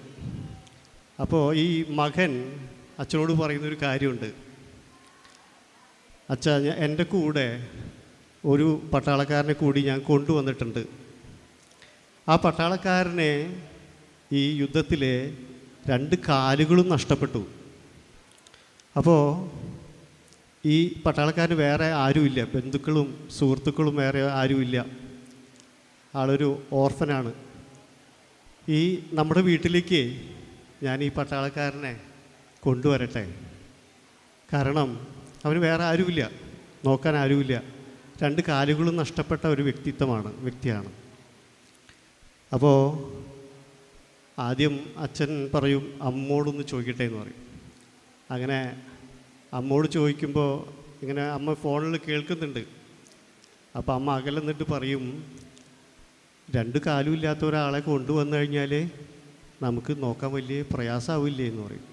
അപ്പോൾ ഈ മകൻ അച്ഛനോട് പറയുന്നൊരു കാര്യമുണ്ട്. അച്ഛാ, എൻ്റെ കൂടെ ഒരു പട്ടാളക്കാരനെ കൂടി ഞാൻ കൊണ്ടുവന്നിട്ടുണ്ട്. ആ പട്ടാളക്കാരനെ ഈ യുദ്ധത്തിലെ 2 കാലുകളും നഷ്ടപ്പെട്ടു. അപ്പോൾ ഈ പട്ടാളക്കാരന് വേറെ ആരുമില്ല, ബന്ധുക്കളും സുഹൃത്തുക്കളും വേറെ ആരുമില്ല. ആളൊരു ഓർഫനാണ്. ഈ നമ്മുടെ വീട്ടിലേക്ക് ഞാൻ ഈ പട്ടാളക്കാരനെ കൊണ്ടുവരട്ടെ, കാരണം അവന് വേറെ ആരുമില്ല, നോക്കാൻ ആരുമില്ല, 2 കാലുകളും നഷ്ടപ്പെട്ട ഒരു വ്യക്തിയാണ്. അപ്പോൾ ആദ്യം അച്ഛൻ പറയും, അമ്മോടൊന്ന് ചോദിക്കട്ടെ എന്ന് പറയും. അങ്ങനെ അമ്മോട് ചോദിക്കുമ്പോൾ ഇങ്ങനെ അമ്മ ഫോണിൽ കേൾക്കുന്നുണ്ട്. അപ്പോൾ അമ്മ അകലെ നിന്നിട്ട് പറയും, 2 കാലും ഇല്ലാത്ത ഒരാളെ കൊണ്ടുവന്നു കഴിഞ്ഞാൽ നമുക്ക് നോക്കാൻ വലിയ പ്രയാസമാവില്ലേ എന്ന് പറയും.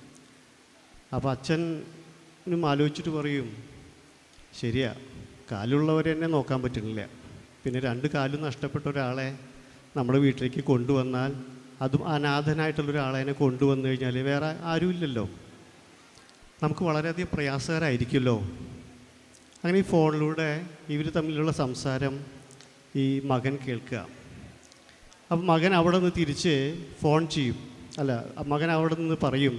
അപ്പോൾ അച്ഛനും ആലോചിച്ചിട്ട് പറയും, ശരിയാ, കാലുള്ളവരെ തന്നെ നോക്കാൻ പറ്റുന്നില്ല, പിന്നെ 2 കാലും നഷ്ടപ്പെട്ട ഒരാളെ നമ്മുടെ വീട്ടിലേക്ക് കൊണ്ടുവന്നാൽ, അതും അനാഥനായിട്ടുള്ളൊരാളെ കൊണ്ടുവന്നു കഴിഞ്ഞാൽ വേറെ ആരുമില്ലല്ലോ, നമുക്ക് വളരെയധികം പ്രയാസകരമായിരിക്കുമല്ലോ. അങ്ങനെ ഈ ഫോണിലൂടെ ഇവർ തമ്മിലുള്ള സംസാരം ഈ മകൻ കേൾക്കുക. അപ്പം മകൻ അവിടെ നിന്ന് തിരിച്ച് ഫോൺ ചെയ്യും. മകൻ അവിടെ നിന്ന് പറയും,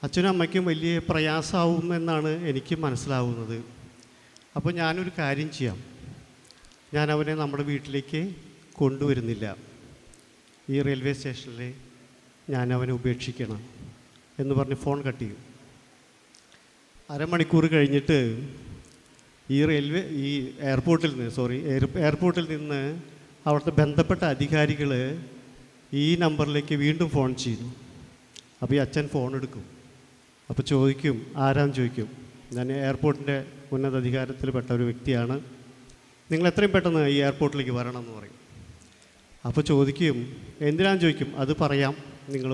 അച്ഛനും അമ്മയ്ക്കും വലിയ പ്രയാസമാവുമെന്നാണ് എനിക്ക് മനസ്സിലാവുന്നത്. അപ്പോൾ ഞാനൊരു കാര്യം ചെയ്യാം, ഞാൻ അവനെ നമ്മുടെ വീട്ടിലേക്ക് കൊണ്ടുവരുന്നില്ല. ഈ റെയിൽവേ സ്റ്റേഷനിൽ ഞാൻ അവനെ ഉപേക്ഷിക്കണം എന്ന് പറഞ്ഞ് ഫോൺ കട്ട് ചെയ്യും. അരമണിക്കൂർ കഴിഞ്ഞിട്ട് ഈ എയർപോർട്ടിൽ നിന്ന് അവിടുത്തെ ബന്ധപ്പെട്ട അധികാരികൾ ഈ നമ്പറിലേക്ക് വീണ്ടും ഫോൺ ചെയ്തു. അപ്പോൾ ഈ അച്ഛൻ ഫോൺ എടുക്കും. അപ്പോൾ ചോദിക്കും, ആരാന്ന് ചോദിക്കും. ഞാൻ എയർപോർട്ടിൻ്റെ ഉന്നതാധികാരത്തിൽപ്പെട്ട ഒരു വ്യക്തിയാണ്, നിങ്ങൾ എത്രയും പെട്ടെന്ന് ഈ എയർപോർട്ടിലേക്ക് വരണം എന്ന് പറയും. അപ്പോൾ ചോദിക്കും, എന്തിനാന്ന് ചോദിക്കും. അത് പറയാം, നിങ്ങൾ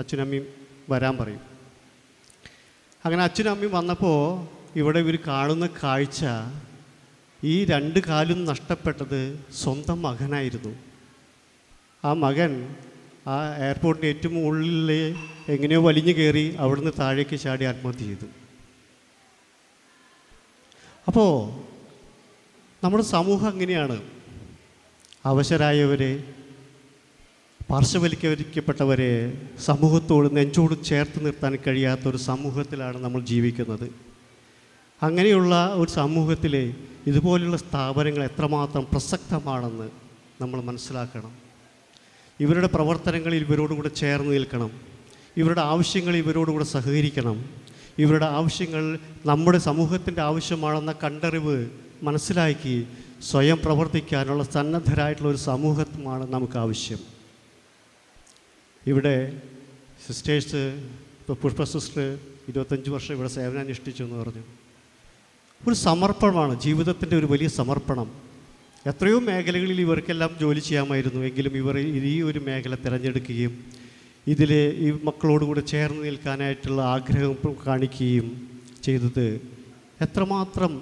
അച്ഛനമ്മയും വരാൻ പറയും. അങ്ങനെ അച്ഛനും അമ്മയും വന്നപ്പോൾ ഇവിടെ ഇവർ കാണുന്ന കാഴ്ച, ഈ 2 കാലും നഷ്ടപ്പെട്ടത് സ്വന്തം മകനായിരുന്നു. ആ മകൻ ആ എയർപോർട്ടിൻ്റെ ഏറ്റവും മുകളിൽ എങ്ങനെയോ വലിഞ്ഞു കയറി അവിടുന്ന് താഴേക്ക് ചാടി ആത്മഹത്യ ചെയ്തു. അപ്പോൾ നമ്മുടെ സമൂഹം അങ്ങനെയാണ്. അവശരായവരെ, പാർശ്വവൽക്കരിക്കപ്പെട്ടവരെ സമൂഹത്തോട് നെഞ്ചോട് ചേർത്ത് നിർത്താൻ കഴിയാത്തൊരു സമൂഹത്തിലാണ് നമ്മൾ ജീവിക്കുന്നത്. അങ്ങനെയുള്ള ഒരു സമൂഹത്തിൽ ഇതുപോലുള്ള സ്ഥാപനങ്ങൾ എത്രമാത്രം പ്രസക്തമാണെന്ന് നമ്മൾ മനസ്സിലാക്കണം. ഇവരുടെ പ്രവർത്തനങ്ങളിൽ ഇവരോടുകൂടെ ചേർന്ന് നിൽക്കണം. ഇവരുടെ ആവശ്യങ്ങൾ ഇവരോടുകൂടെ സഹകരിക്കണം. ഇവരുടെ ആവശ്യങ്ങൾ നമ്മുടെ സമൂഹത്തിൻ്റെ ആവശ്യമാണെന്ന കണ്ടറിവ് മനസ്സിലാക്കി സ്വയം പ്രവർത്തിക്കാനുള്ള സന്നദ്ധരായിട്ടുള്ള ഒരു സമൂഹമാണ് നമുക്ക് ആവശ്യം. ഇവിടെ സിസ്റ്റേഴ്സ്, ഇപ്പോൾ പുഷ്പ സിസ്റ്റർ 25 വർഷം ഇവിടെ സേവനം അനുഷ്ഠിച്ചു എന്ന് പറഞ്ഞു. ഒരു സമർപ്പണമാണ്, ജീവിതത്തിൻ്റെ ഒരു വലിയ സമർപ്പണം. എത്രയോ മേഖലകളിൽ ഇവർക്കെല്ലാം ജോലി ചെയ്യാമായിരുന്നു, എങ്കിലും ഇവർ ഈ ഒരു മേഖല തിരഞ്ഞെടുക്കുകയും ഇതിൽ ഈ മക്കളോടുകൂടെ ചേർന്ന് നിൽക്കാനായിട്ടുള്ള ആഗ്രഹം കാണിക്കുകയും ചെയ്തത് എത്രമാത്രം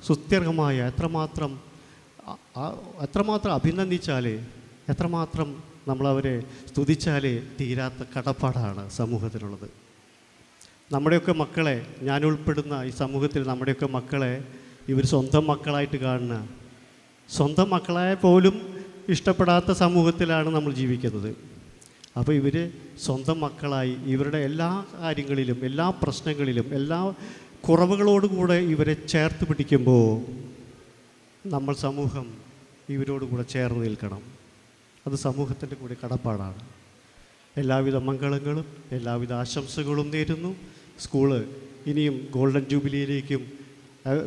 സുത്യർഹമായ, എത്രമാത്രം അഭിനന്ദിച്ചാൽ, എത്രമാത്രം നമ്മളവരെ സ്തുതിച്ചാൽ തീരാത്ത കടപ്പാടാണ് സമൂഹത്തിനുള്ളത്. നമ്മുടെയൊക്കെ മക്കളെ, ഞാനുൾപ്പെടുന്ന ഈ സമൂഹത്തിൽ നമ്മുടെയൊക്കെ മക്കളെ ഇവർ സ്വന്തം മക്കളായിട്ട് കാണുന്ന, സ്വന്തം മക്കളായ പോലും ഇഷ്ടപ്പെടാത്ത സമൂഹത്തിലാണ് നമ്മൾ ജീവിക്കുന്നത്. അപ്പോൾ ഇവർ സ്വന്തം മക്കളായി ഇവരുടെ എല്ലാ കാര്യങ്ങളിലും, എല്ലാ പ്രശ്നങ്ങളിലും, എല്ലാ കുറവുകളോടുകൂടെ ഇവരെ ചേർത്ത് പിടിക്കുമ്പോൾ നമ്മൾ സമൂഹം ഇവരോടുകൂടെ ചേർന്ന് നിൽക്കണം. അത് സമൂഹത്തിൻ്റെ കൂടെ കടപ്പാടാണ്. എല്ലാവിധ മംഗളങ്ങളും എല്ലാവിധ ആശംസകളും നേരുന്നു. സ്കൂള് ഇനിയും ഗോൾഡൻ ജൂബിലിയിലേക്കും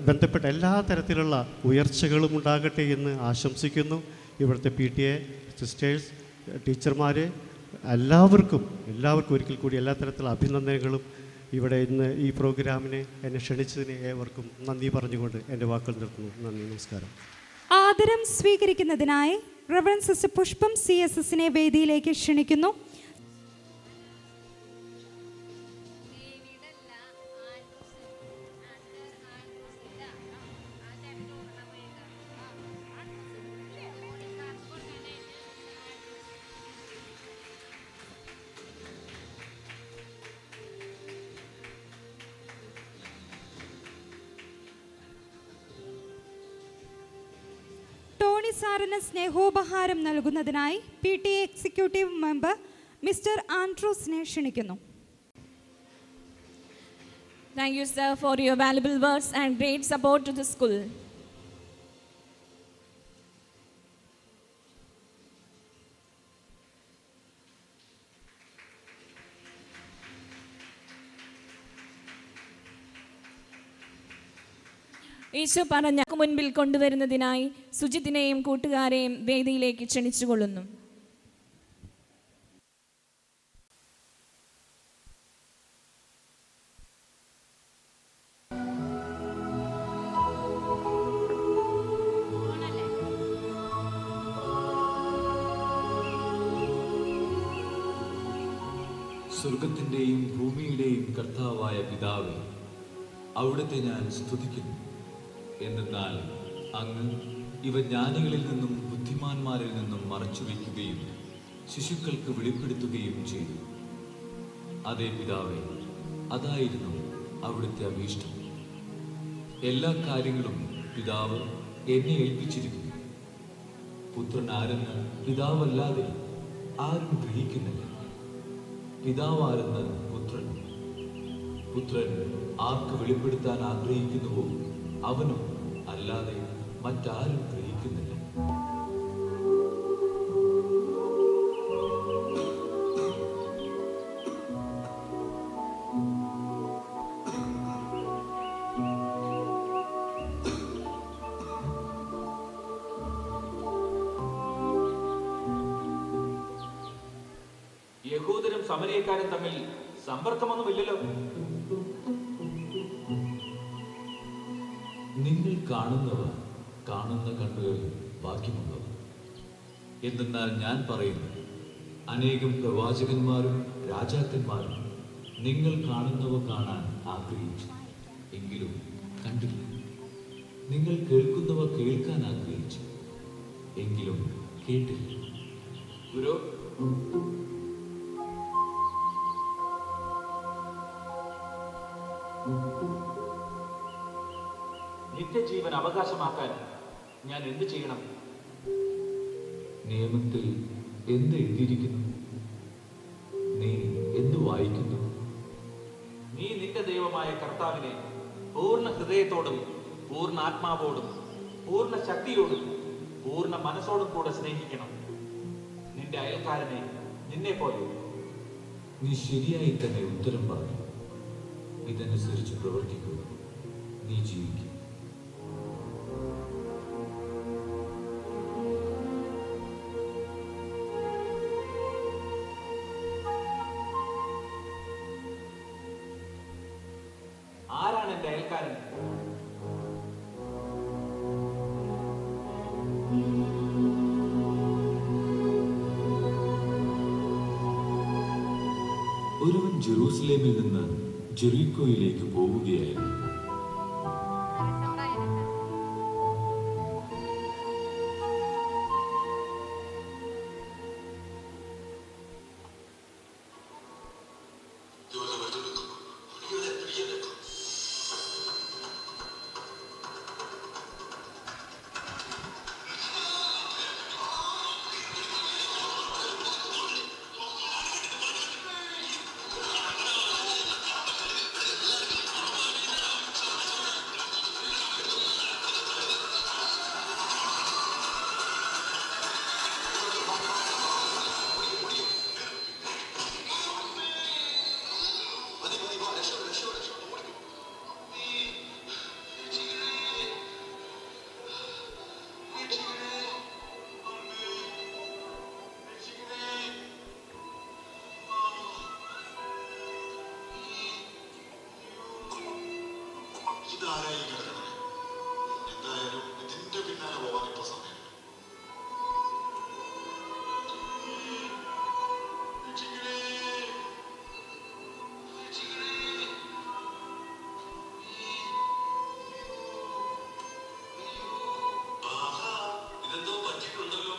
ബന്ധപ്പെട്ട എല്ലാ തരത്തിലുള്ള ഉയർച്ചകളും ഉണ്ടാകട്ടെ എന്ന് ആശംസിക്കുന്നു. ഇവിടുത്തെ PTA സിസ്റ്റേഴ്സ്, ടീച്ചർമാർ, എല്ലാവർക്കും ഒരിക്കൽ കൂടി എല്ലാ തരത്തിലുള്ള അഭിനന്ദനങ്ങളും. ഇവിടെ ഇന്ന് ഈ പ്രോഗ്രാമിനെ എന്നെ ക്ഷണിച്ചതിന് ഏവർക്കും നന്ദി പറഞ്ഞുകൊണ്ട് എൻ്റെ വാക്കുകൾ നിർത്തുന്നു. നന്ദി, നമസ്കാരം. ആദരം സ്വീകരിക്കുന്നതിനായി റവറൻഡ് സിസ്റ്റർ പുഷ്പം CSSനെ വേദിയിലേക്ക് ക്ഷണിക്കുന്നു. ടോണി സാറിന് സ്നേഹോപഹാരം നൽകുന്നതിനായി PTA എക്സിക്യൂട്ടീവ് മെമ്പർ മിസ്റ്റർ ആൻഡ്രൂസിനെ ക്ഷണിക്കുന്നു. Thank you, sir, for your valuable words and great support to the school. യേശു പറഞ്ഞ മുൻപിൽ കൊണ്ടുവരുന്നതിനായി സുജിത്തിനെയും കൂട്ടുകാരെയും വേദിയിലേക്ക് ക്ഷണിച്ചുകൊള്ളുന്നു. സ്വർഗത്തിൻ്റെയും ഭൂമിയുടെയും കർത്താവായ പിതാവേ, അവിടുത്തെ ഞാൻ സ്തുതിക്കുന്നു. എന്നാൽ അങ്ങ് ഇവ ജ്ഞാനികളിൽ നിന്നും ബുദ്ധിമാന്മാരിൽ നിന്നും മറച്ചു വയ്ക്കുകയും ശിശുക്കൾക്ക് വെളിപ്പെടുത്തുകയും ചെയ്തു. അതേ പിതാവേ, അതായിരുന്നു അവിടുത്തെ അഭീഷ്ടം. എല്ലാ കാര്യങ്ങളും പിതാവ് എന്നെ ഏൽപ്പിച്ചിരിക്കുന്നു. പുത്രൻ ആരെന്ന് പിതാവല്ലാതെ ആരും ഗ്രഹിക്കുന്നില്ല. പിതാവ് ആരെന്ന് പുത്രൻ ആർക്ക് വെളിപ്പെടുത്താൻ ആഗ്രഹിക്കുന്നുവോ അവനും അല്ലാതെ മറ്റാരും ഗ്രഹിക്കുന്നില്ല. യഹൂദരും സമരിയക്കാരും തമ്മിൽ സമ്പർക്കമൊന്നുമില്ലല്ലോ. നിങ്ങൾ കാണുന്നവ കാണുന്ന കണ്ണുകൾ ബാക്കിയുള്ളവ. എന്തെന്നാൽ ഞാൻ പറയുന്നു, അനേകം പ്രവാചകന്മാരും രാജാക്കന്മാരും നിങ്ങൾ കാണുന്നവ കാണാൻ ആഗ്രഹിച്ചു, എങ്കിലും കണ്ടില്ല. നിങ്ങൾ കേൾക്കുന്നവ കേൾക്കാൻ ആഗ്രഹിച്ചു, എങ്കിലും കേട്ടില്ല. ഗുരു, നിത്യജീവൻ അവകാശമാക്കാൻ ഞാൻ എന്ത് ചെയ്യണം? നിയമത്തിൽ എന്ത് എഴുതിയിരിക്കുന്നു? നീ എന്ത് വായിക്കുന്നു? നീ നിന്റെ ദൈവമായ കർത്താവിനെ പൂർണ്ണ ഹൃദയത്തോടും പൂർണ്ണ ആത്മാവോടും പൂർണ്ണ ശക്തിയോടും പൂർണ്ണ മനസ്സോടും കൂടെ സ്നേഹിക്കണം. നിന്റെ അയൽക്കാരനെ നിന്നെ പോലെ. നീ ശരിയായി തന്നെ ഉത്തരം പറഞ്ഞു. ഇതനുസരിച്ച് പ്രവർത്തിക്കുക, നീ ജീവിക്കും. ആരാണ് എന്റെ അയൽക്കാരൻ? ഒരുവൻ ജെറൂസലേമിൽ നിന്ന് ജെറീക്കോയിലേക്ക് പോവുകയായിരുന്നു. എന്തായാലും ഇതിന്റെ പിന്നാലെ പോകാൻ ഇപ്പൊ സമയം. ഇതെന്തോ പറ്റിയിട്ടുണ്ടല്ലോ.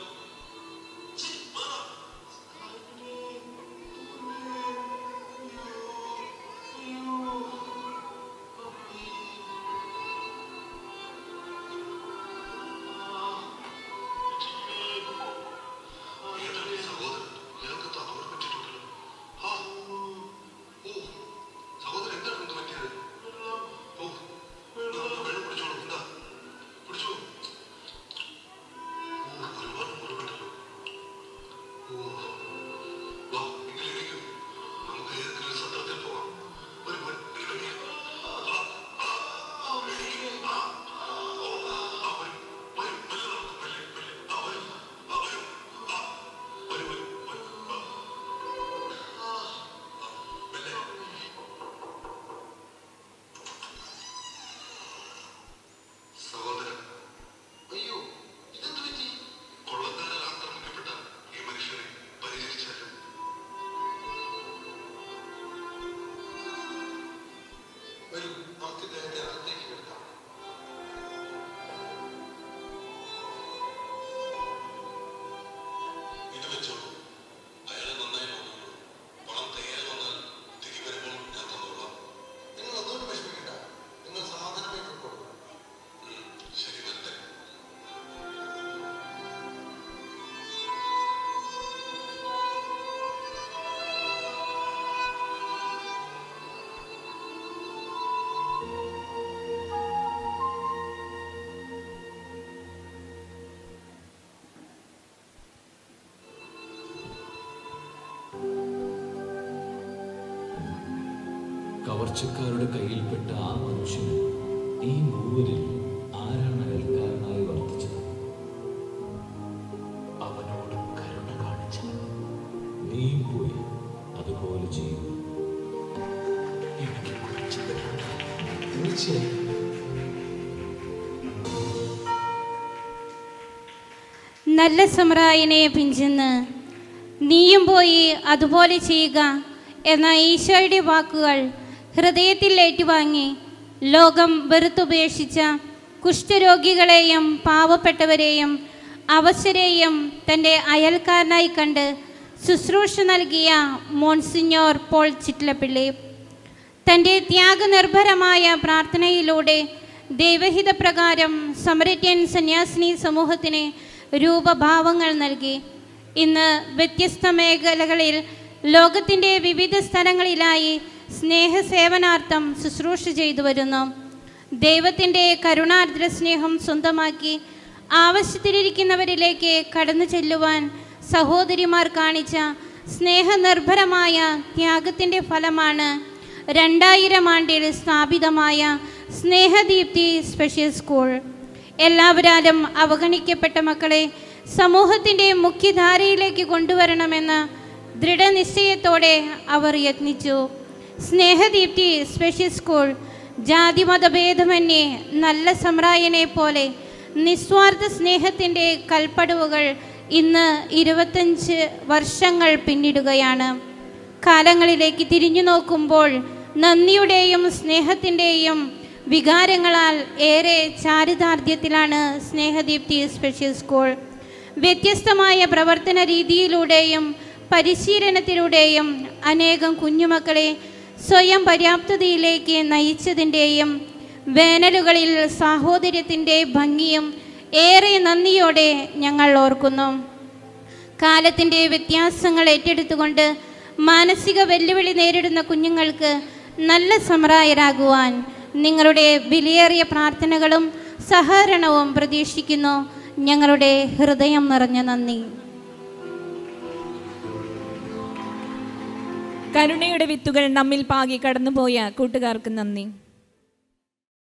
കവർച്ചക്കാരുടെ കയ്യിൽപ്പെട്ട ആ മനുഷ്യന് ഈ മൂവരിൽ ആരാണ് അയൽക്കാരനായി വർദ്ധിച്ചത്? അവനോട് കരുണ കാണിച്ചത്. നീയും പോയി അതുപോലെ ചെയ്യുന്നു. എനിക്ക് പഠിച്ചു തരാം. തീർച്ചയായും നല്ല സമറായനെ പിഞ്ചെന്ന് നീയും പോയി അതുപോലെ ചെയ്യുക എന്ന ഈശോയുടെ വാക്കുകൾ ഹൃദയത്തിൽ ഏറ്റുവാങ്ങി ലോകം വെറുത്തുപേക്ഷിച്ച കുഷ്ഠരോഗികളെയും പാവപ്പെട്ടവരെയും അവശരെയും തൻ്റെ അയൽക്കാരനായി കണ്ട് ശുശ്രൂഷ നൽകിയ മോൺസിഞ്ഞോർ പോൾ ചിറ്റലപ്പിള്ളി തൻ്റെ ത്യാഗനിർഭരമായ പ്രാർത്ഥനയിലൂടെ ദൈവഹിതപ്രകാരം സമരിത്യൻ സന്യാസിനി സമൂഹത്തിന് രൂപഭാവങ്ങൾ നൽകി. ഇന്ന് വ്യത്യസ്ത മേഖലകളിൽ ലോകത്തിൻ്റെ വിവിധ സ്ഥലങ്ങളിലായി സ്നേഹസേവനാർത്ഥം ശുശ്രൂഷ ചെയ്തു വരുന്നു. ദൈവത്തിൻ്റെ കരുണാർദ്ര സ്നേഹം സ്വന്തമാക്കി ആവശ്യത്തിലിരിക്കുന്നവരിലേക്ക് കടന്നു ചെല്ലുവാൻ സഹോദരിമാർ കാണിച്ച സ്നേഹനിർഭരമായ ത്യാഗത്തിൻ്റെ ഫലമാണ് 2000 ആണ്ടിൽ സ്ഥാപിതമായ സ്നേഹദീപ്തി സ്പെഷ്യൽ സ്കൂൾ. എല്ലാവരാലും അവഗണിക്കപ്പെട്ട മക്കളെ സമൂഹത്തിൻ്റെ മുഖ്യധാരയിലേക്ക് കൊണ്ടുവരണമെന്ന ദൃഢനിശ്ചയത്തോടെ അവർ യത്നിച്ചു. സ്നേഹദീപ്തി സ്പെഷ്യൽ സ്കൂൾ ജാതിമതഭേദമന്യേ നല്ല സമറായനെ പോലെ നിസ്വാർത്ഥ സ്നേഹത്തിൻ്റെ കൽപ്പടവുകൾ ഇന്ന് 25 വർഷങ്ങൾ പിന്നിടുകയാണ്. കാലങ്ങളിലേക്ക് തിരിഞ്ഞു നോക്കുമ്പോൾ നന്ദിയുടെയും സ്നേഹത്തിൻ്റെയും വികാരങ്ങളാൽ ഏറെ ചാരിതാർത്ഥ്യത്തിലാണ് സ്നേഹദീപ്തി സ്പെഷ്യൽ സ്കൂൾ. വ്യത്യസ്തമായ പ്രവർത്തന രീതിയിലൂടെയും പരിശീലനത്തിലൂടെയും അനേകം കുഞ്ഞുമക്കളെ സ്വയം പര്യാപ്തതയിലേക്ക് നയിച്ചതിൻ്റെയും വേനലുകളിൽ സാഹോദര്യത്തിൻ്റെ ഭംഗിയും ഏറെ നന്ദിയോടെ ഞങ്ങൾ ഓർക്കുന്നു. കാലത്തിൻ്റെ വ്യത്യാസങ്ങൾ ഏറ്റെടുത്തുകൊണ്ട് മാനസിക വെല്ലുവിളി നേരിടുന്ന കുഞ്ഞുങ്ങൾക്ക് നല്ല സമറായരാകുവാൻ നിങ്ങളുടെ വിലയേറിയ പ്രാർത്ഥനകളും സഹകരണവും പ്രതീക്ഷിക്കുന്നു. ഞങ്ങളുടെ ഹൃദയം നിറഞ്ഞ നന്ദി. കരുണയുടെ വിത്തുകൾ നമ്മിൽ പാകി കടന്നുപോയ കൂട്ടുകാർക്ക് നന്ദി.